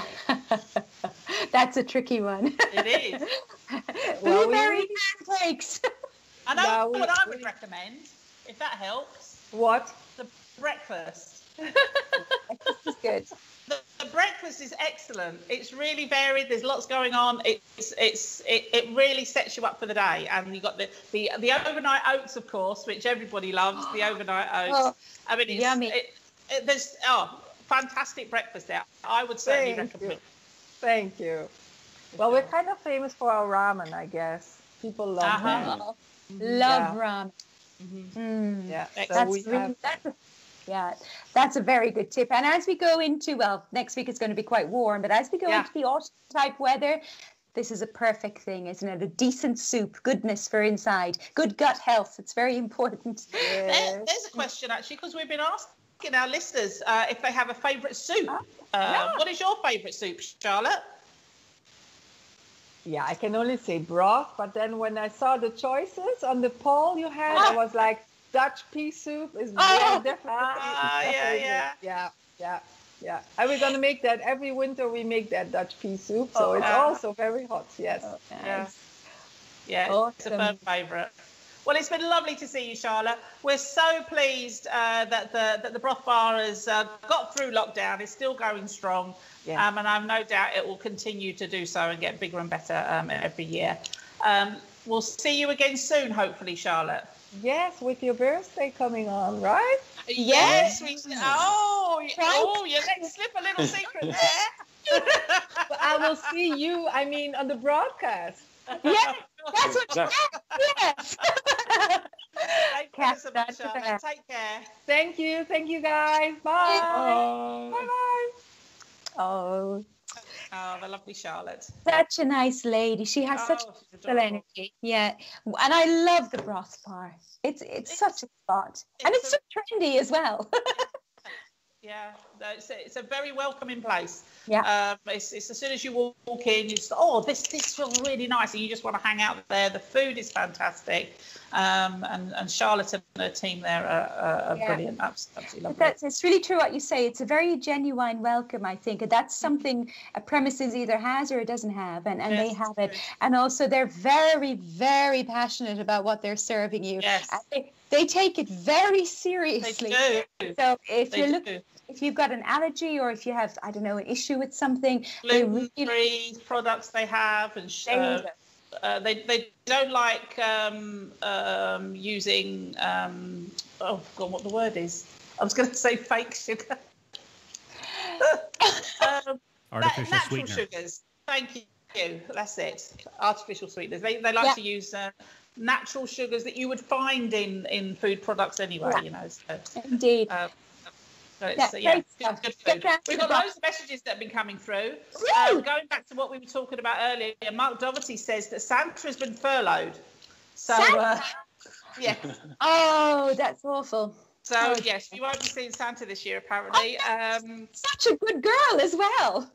that's a tricky one. It is. Blueberry pancakes. I know what I would recommend, if that helps. What? The breakfast. Breakfast is good. The breakfast is excellent. It's really varied. There's lots going on. It really sets you up for the day. And you got the overnight oats, of course, which everybody loves. The overnight oats. I mean, it's yummy. There's fantastic breakfast there. I would certainly recommend. Thank you. Well, we're kind of famous for our ramen, I guess. People love that. Love ramen. Yeah. That's a very good tip. And as we go into, next week it's going to be quite warm, but as we go into the autumn type weather, this is a perfect thing, isn't it? A decent soup, goodness for inside, good gut health. It's very important. There's a question, actually, because we've been asking our listeners if they have a favourite soup. What is your favourite soup, Charlotte? Yeah, I can only say broth, but then when I saw the choices on the poll you had, I was like, Dutch pea soup is definitely. Yeah. And we're going to make that every winter. We make that Dutch pea soup, so it's also very hot. Yes. Yeah, awesome. It's a favourite. Well, it's been lovely to see you, Charlotte. We're so pleased that the Broth Bar has got through lockdown. It's still going strong, and I've no doubt it will continue to do so and get bigger and better every year. We'll see you again soon, hopefully, Charlotte. Yes, with your birthday coming on, right? Yes. You let slip a little secret there. I will see you, on the broadcast. Yeah, that's what you said. Yes. Thank you so much, Charlotte. Take care. Thank you guys. Bye. Bye. Oh, the lovely Charlotte. Such a nice lady. She has such beautiful energy. Yeah, and I love the Broth Bar. It's such a spot, and it's so trendy as well. Yeah, it's a very welcoming place. Yeah. It's as soon as you walk in, you just this feels really nice, and you just want to hang out there. The food is fantastic, and Charlotte and her team there are brilliant. Absolutely lovely. It's really true what you say. It's a very genuine welcome, I think, and that's something a premises either has or it doesn't have, and they have it. And also, they're very, very passionate about what they're serving you. Yes. They take it very seriously. They do. So if you've got an allergy or if you have, I don't know, an issue with something, gluten-free products they have, and they don't like using what the word is. I was going to say fake sugar. Artificial natural sweetener. sugars. Thank you. That's it. Artificial sweeteners. They like to use natural sugars that you would find in food products anyway. So, indeed. Good food. We've got loads of messages that have been coming through. Going back to what we were talking about earlier, Mark Doherty says that Santa has been furloughed. So, yes. Oh, that's awful. So, yes, you won't be seeing Santa this year, apparently. Such a good girl as well.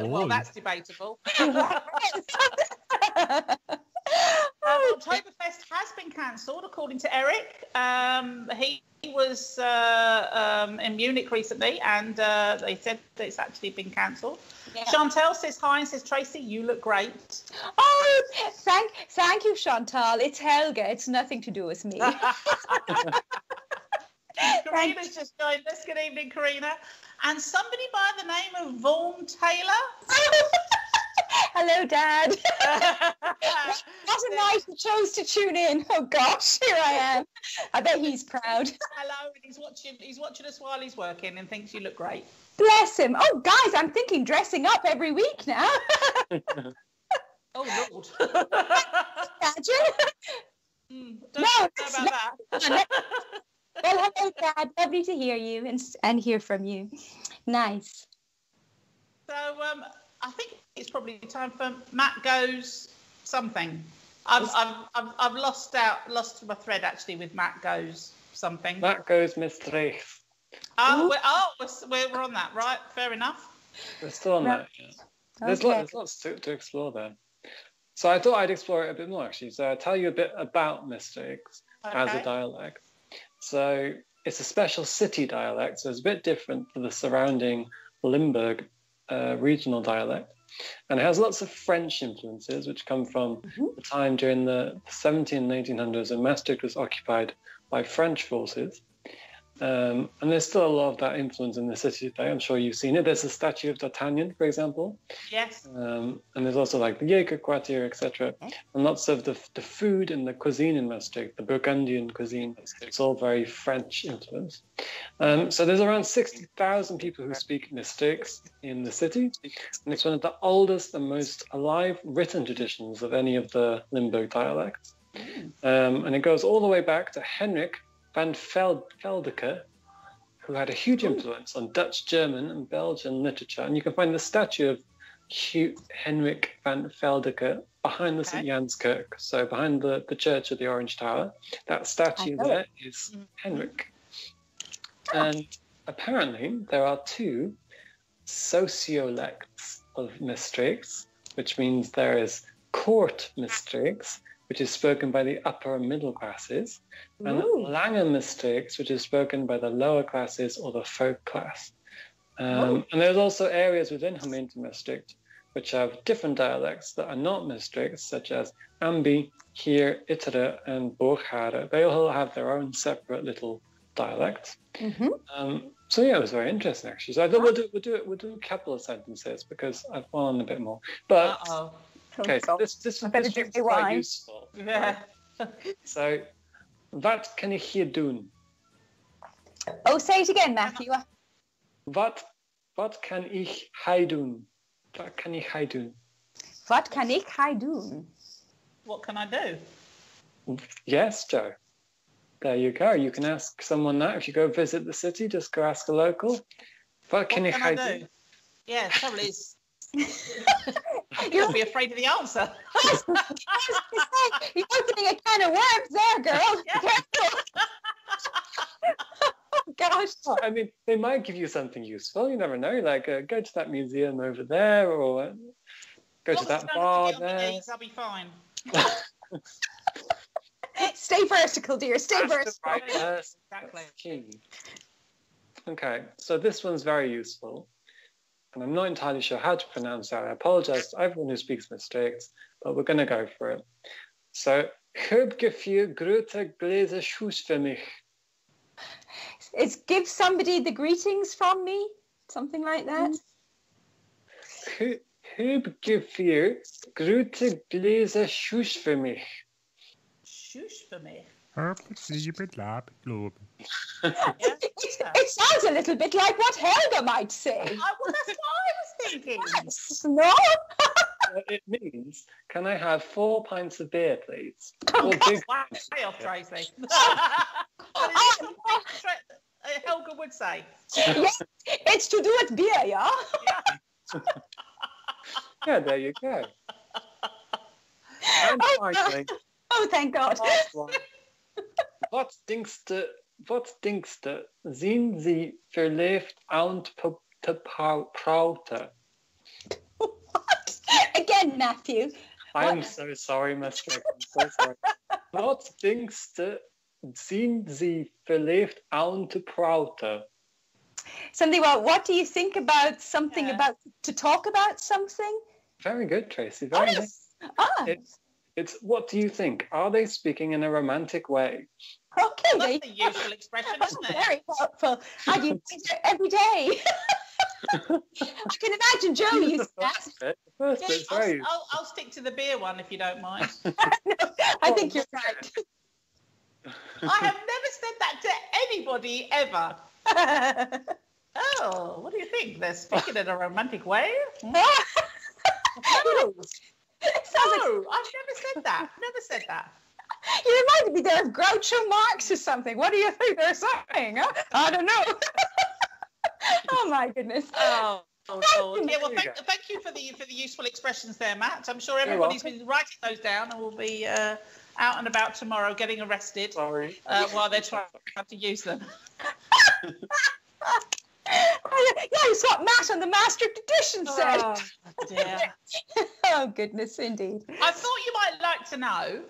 Well, that's debatable. Oktoberfest has been cancelled, according to Eric. He was in Munich recently, and they said that it's actually been cancelled. Yeah. Chantal says hi and says, Tracy, you look great. Oh, thank you, Chantal. It's Helga. It's nothing to do with me. Karina's just joined us. Good evening, Karina. And somebody by the name of Vaughan Taylor. Hello, Dad. What a night he chose to tune in. Oh gosh, here I am. I bet he's proud. Hello, and he's watching us while he's working and thinks you look great. Bless him. Oh, guys, I'm thinking dressing up every week now. Oh Lord. Imagine. Don't know about that. Well, hello, Dad. Lovely to hear you and hear from you. Nice. So, I think it's probably time for Matt Goes Something. I've lost my thread actually with Matt Goes Something. Matt Goes Maastricht. We're on that, right? Fair enough. We're still on that. Yeah. There's lots to explore there. So I thought I'd explore it a bit more actually. So I'll tell you a bit about Maastricht as a dialect. So it's a special city dialect, so it's a bit different to the surrounding Limburg regional dialect. And it has lots of French influences, which come from the time during the 1700s and 1800s when Maastricht was occupied by French forces. And there's still a lot of that influence in the city today. I'm sure you've seen it. There's a statue of D'Artagnan, for example. Yes. And there's also like the Jaeger Quartier, etc. And lots of the food and the cuisine in Maastricht, the Burgundian cuisine, it's all very French influence. So there's around 60,000 people who speak Maastricht in the city. And it's one of the oldest and most alive written traditions of any of the Limburg dialects. And it goes all the way back to Henrik van Veldeke, who had a huge influence on Dutch, German, and Belgian literature. And you can find the statue of Henrik van Veldeke behind the St. Jan's Kirk, so behind the church of the Orange Tower. That statue there is Henrik. And apparently there are two sociolects of Maastricht, which means there is court Maastricht, which is spoken by the upper and middle classes, and Lange Maastricht, which is spoken by the lower classes or the folk class. And there's also areas within Gemeente Maastricht which have different dialects that are not Maastricht, such as Ambi, Hier, Itteren, and Borgaren. They all have their own separate little dialects. So yeah, it was very interesting actually. So I thought we'll do a couple of sentences because I've gone a bit more. But okay, so this is quite useful. Yeah. Right? So, wat kan ik hier doen? Oh, say it again, Matthew. Wat kan ik hij doen? Wat kan ik hij doen? Wat kan ik hij doen? What can I do? Yes, Joe. There you go. You can ask someone that if you go visit the city. Just go ask a local. What can I do? Yeah, the trouble is, you'll be afraid of the answer. You're opening a can of worms there, girl. Careful. Oh, gosh. I mean, they might give you something useful. You never know. Like, go to that museum over there, or go to that bar there. I'll be fine. Stay vertical, dear. Stay vertical. Exactly. Okay, so this one's very useful. And I'm not entirely sure how to pronounce that. I apologize to everyone who speaks Maastricht, but we're going to go for it. So, heb je 4 grote glazen sjoes voor mij? It's give somebody the greetings from me, something like that. Heb je 4 grote glazen sjoes voor mij? Shush for me. It sounds a little bit like what Helga might say. Well, that's what I was thinking. No? It means, can I have 4 pints of beer, please? Oh, wow. Way off, Tracy. Helga would say. Yes, it's to do with beer, yeah? Yeah, there you go. And finally, oh, thank God. Wat denkste, zien Sie verleefd aan te praten? What? Again, Matthew. I am so sorry, Maastricht. I'm so sorry. Wat denkste, zien Sie verleefd aan te praten? Something about what do you think about something about to talk about something? Very good, Tracy. Very nice. It's what do you think? Are they speaking in a romantic way? Okay, that's a useful expression, isn't it? Very helpful. I use it every day. I can imagine Joe used that. I'll stick to the beer one if you don't mind. No, I think you're right. I have never said that to anybody ever. Oh, what do you think? They're speaking in a romantic way? No. I've never said that. Never said that. You reminded me there of Groucho Marx or something. What do you think they're saying? Huh? I don't know. Oh my goodness. Oh, yeah. Well, thank you for the useful expressions there, Matt. I'm sure everybody's been writing those down and will be out and about tomorrow getting arrested while they're trying to use them. Yeah, it's what Matt on the Maastricht edition said. Oh, dear. Oh, goodness, indeed. I thought you might like to know,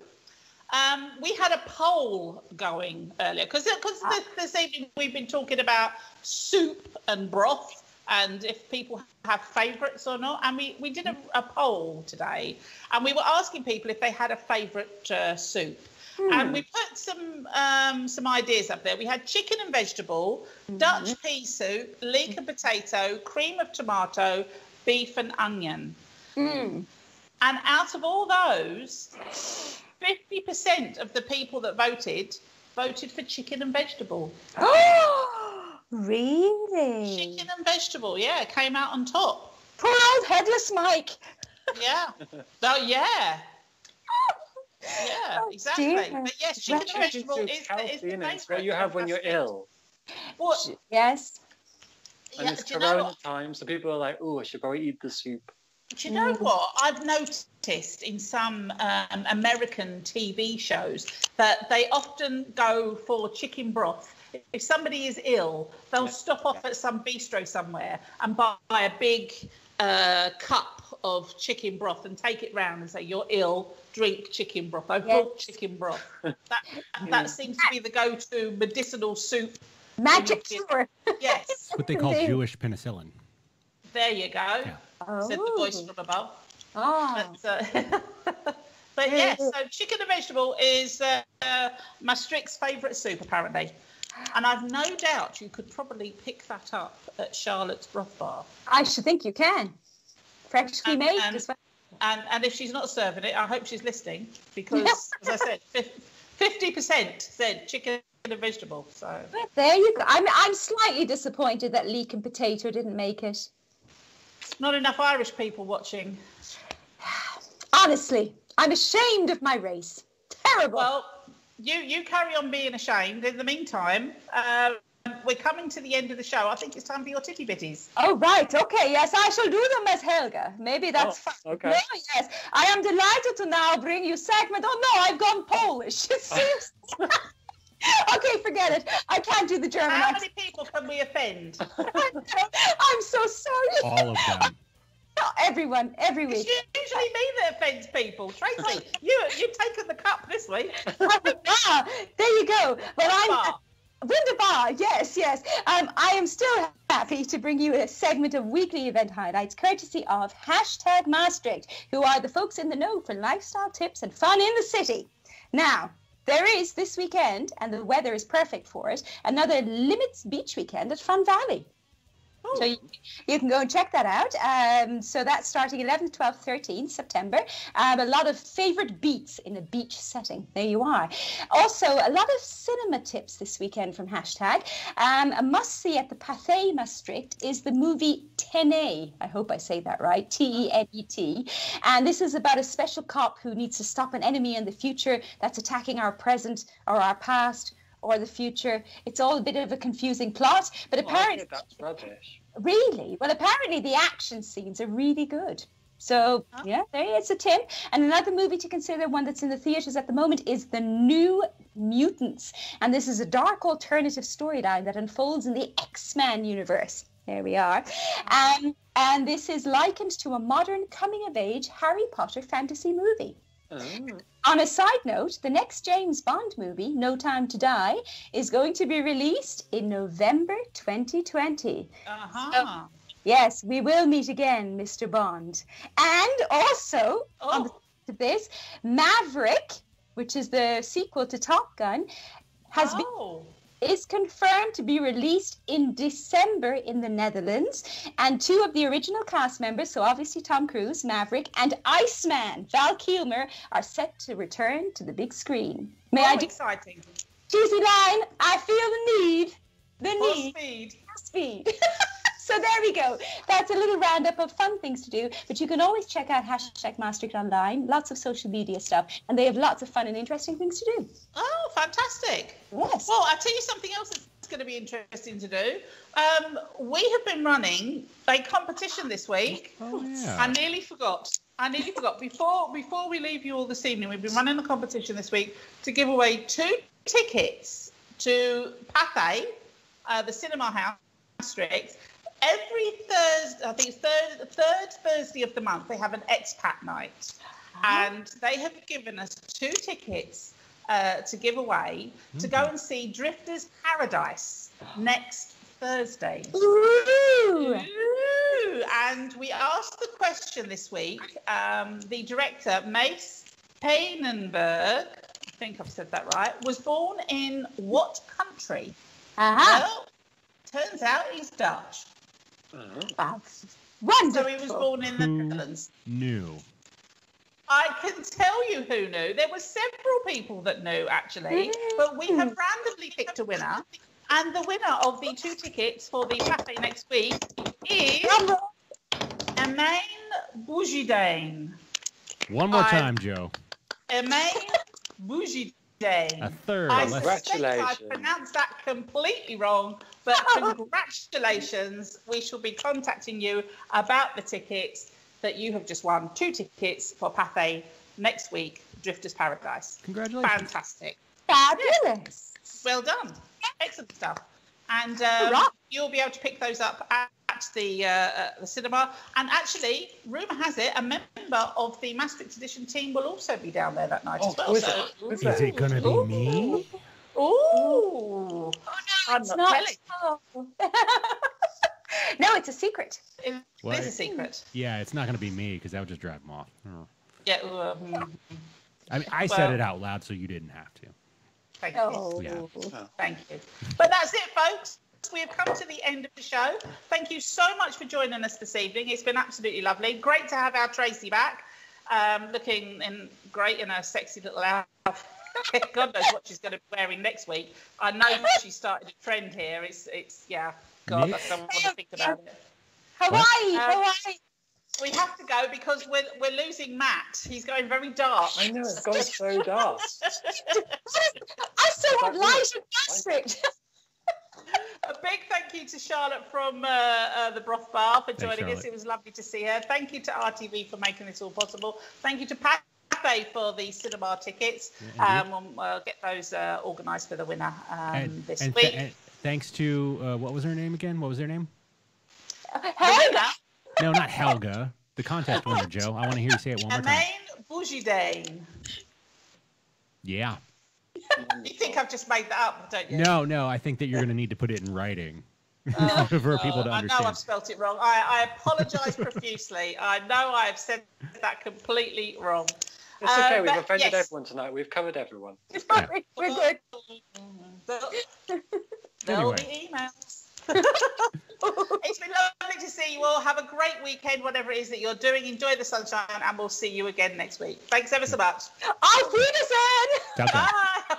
we had a poll going earlier, because this evening we've been talking about soup and broth, and if people have favourites or not. And we did a poll today, and we were asking people if they had a favourite soup. And we put some ideas up there. We had chicken and vegetable, Dutch pea soup, leek and potato, cream of tomato, beef and onion. And out of all those, 50% of the people that voted for chicken and vegetable. Oh, really? Chicken and vegetable, yeah, came out on top. Poor old headless Mike. Yeah. Oh, yeah. Yeah, exactly. Dear. But yes, chicken and vegetable is the favourite. It's what you have when you're ill. Well, yes. And it's Corona time, so people are like, oh, I should probably eat the soup. Do you know what? I've noticed in some American TV shows that they often go for chicken broth. If somebody is ill, they'll stop off at some bistro somewhere and buy a big cup of chicken broth and take it round and say, you're ill, drink chicken broth. I've brought chicken broth. That seems to be the go-to medicinal soup. Magic cure. Yes. That's what they call Jewish penicillin. There you go. Yeah. said the voice from above. Oh. But yes, so chicken and vegetable is Maastricht's favourite soup, apparently. And I've no doubt you could probably pick that up at Charlotte's Broth Bar. I should think you can. Freshly made as well. And if she's not serving it, I hope she's listening, because, as I said, 50% said chicken and vegetable. So But there you go. I'm slightly disappointed that leek and potato didn't make it. not enough Irish people watching. Honestly, I'm ashamed of my race. Terrible. Well, you carry on being ashamed. In the meantime, we're coming to the end of the show. I think it's time for your titty bitties. Oh, right. Okay. Yes, I shall do them as Helga. Maybe that's fine. Okay. No, yes. I am delighted to now bring you segment. Oh, no, I've gone Polish. It seems... Okay, forget it. I can't do the German How accent. many people can we offend? I'm so sorry. All of them. Not everyone, every week. It's usually me that offends people. Tracy, you've taken the cup this week. Ah, there you go. Well, I'm... Wunderbar, yes. I am still happy to bring you a segment of weekly event highlights courtesy of Hashtag Maastricht, who are the folks in the know for lifestyle tips and fun in the city. Now, there is this weekend, and the weather is perfect for it, another Limits Beach weekend at Fun Valley. Oh. So you can go and check that out. So that's starting 11th, 12th, 13th September. A lot of favourite beats in a beach setting. There you are. Also, a lot of cinema tips this weekend from Hashtag. A must-see at the Pathe Maastricht is the movie Tenet. I hope I say that right. Tenet. And this is about a special cop who needs to stop an enemy in the future that's attacking our present or our past or the future. It's all a bit of a confusing plot, but apparently... That's rubbish. Really? Well, apparently the action scenes are really good. So, yeah, there is a tip. And another movie to consider, one that's in the theatres at the moment, is The New Mutants. And this is a dark alternative storyline that unfolds in the X-Men universe. There we are. And this is likened to a modern coming-of-age Harry Potter fantasy movie. Oh. On a side note, the next James Bond movie, No Time to Die, is going to be released in November 2020. So, yes, we will meet again, Mr. Bond. And also, on the side of this, Maverick, which is the sequel to Top Gun, is confirmed to be released in December in the Netherlands. And two of the original cast members, so obviously Tom Cruise, Maverick, and Iceman, Val Kilmer, are set to return to the big screen. Exciting. Cheesy line, I feel the need. Speed. So there we go. That's a little roundup of fun things to do. But you can always check out Hashtag Maastricht online. Lots of social media stuff. And they have lots of fun and interesting things to do. Oh, fantastic. Yes. Well, I'll tell you something else that's going to be interesting to do. We have been running a competition this week. Oh, yeah. I nearly forgot. Before we leave you all this evening, we've been running a competition this week to give away 2 tickets to Pathe, the cinema house, Maastricht. Every Thursday, I think it's third Thursday of the month, they have an Expat Night. And they have given us 2 tickets to give away to go and see Drifter's Paradise next Thursday. Ooh. And we asked the question this week, the director, Mace Pijnenberg, I think I've said that right, was born in what country? Well, turns out he's Dutch. Wonderful. So he was born in the Netherlands. Knew. I can tell you who knew. There were several people that knew, actually, but we have randomly picked a winner. And the winner of the 2 tickets for the Pathe next week is Imane Boujidane. One more time, Joe. Imane Boujidane. A third. I suspect Congratulations. I pronounced that completely wrong, but congratulations. We shall be contacting you about the tickets that you have just won. 2 tickets for Pathe next week, Drifter's Paradise. Congratulations. Fantastic. Fabulous. Well done. Excellent stuff. And you'll be able to pick those up at the cinema. And actually, rumour has it, a member of the Maastricht Edition team will also be down there that night as well. Is it going to be me? Ooh. Oh, no, I'm it's not not. telling. No, it's a secret. It is a secret. Yeah, it's not going to be me because that would just drive him off. Yeah. I mean, I said it out loud, so you didn't have to. Thank you. Oh. Yeah. Thank you. But that's it, folks. We have come to the end of the show. Thank you so much for joining us this evening. It's been absolutely lovely. Great to have our Tracy back, looking great in a sexy little outfit. God knows what she's going to be wearing next week. I know she started a trend here. It's yeah. God, I don't want to think about it. Hawaii. We have to go because we're losing Matt. He's going very dark. I know, it's gone so dark. I still have light in Maastricht. A big thank you to Charlotte from the Broth Bar for joining us. Charlotte. It was lovely to see her. Thank you to RTV for making this all possible. Thank you to Pathe for the cinema tickets. We'll get those organised for the winner this week. And thanks to, what was her name again? What was her name? Helga. No, not Helga. The contest winner, Joe. I want to hear you say it one more time. Imane Boujidane. Yeah. You think I've just made that up, don't you? No. I think that you're going to need to put it in writing for people to I understand. know I've spelt it wrong. I apologise profusely. I know I've said that completely wrong. It's okay, we've but offended yes. everyone tonight. We've covered everyone. We're good. There'll Anyway. be emails. It's been lovely to see you all. Have a great weekend, whatever it is that you're doing. Enjoy the sunshine, and we'll see you again next week. Thanks ever so much. Auf Wiedersehen. Ciao, ciao. Bye.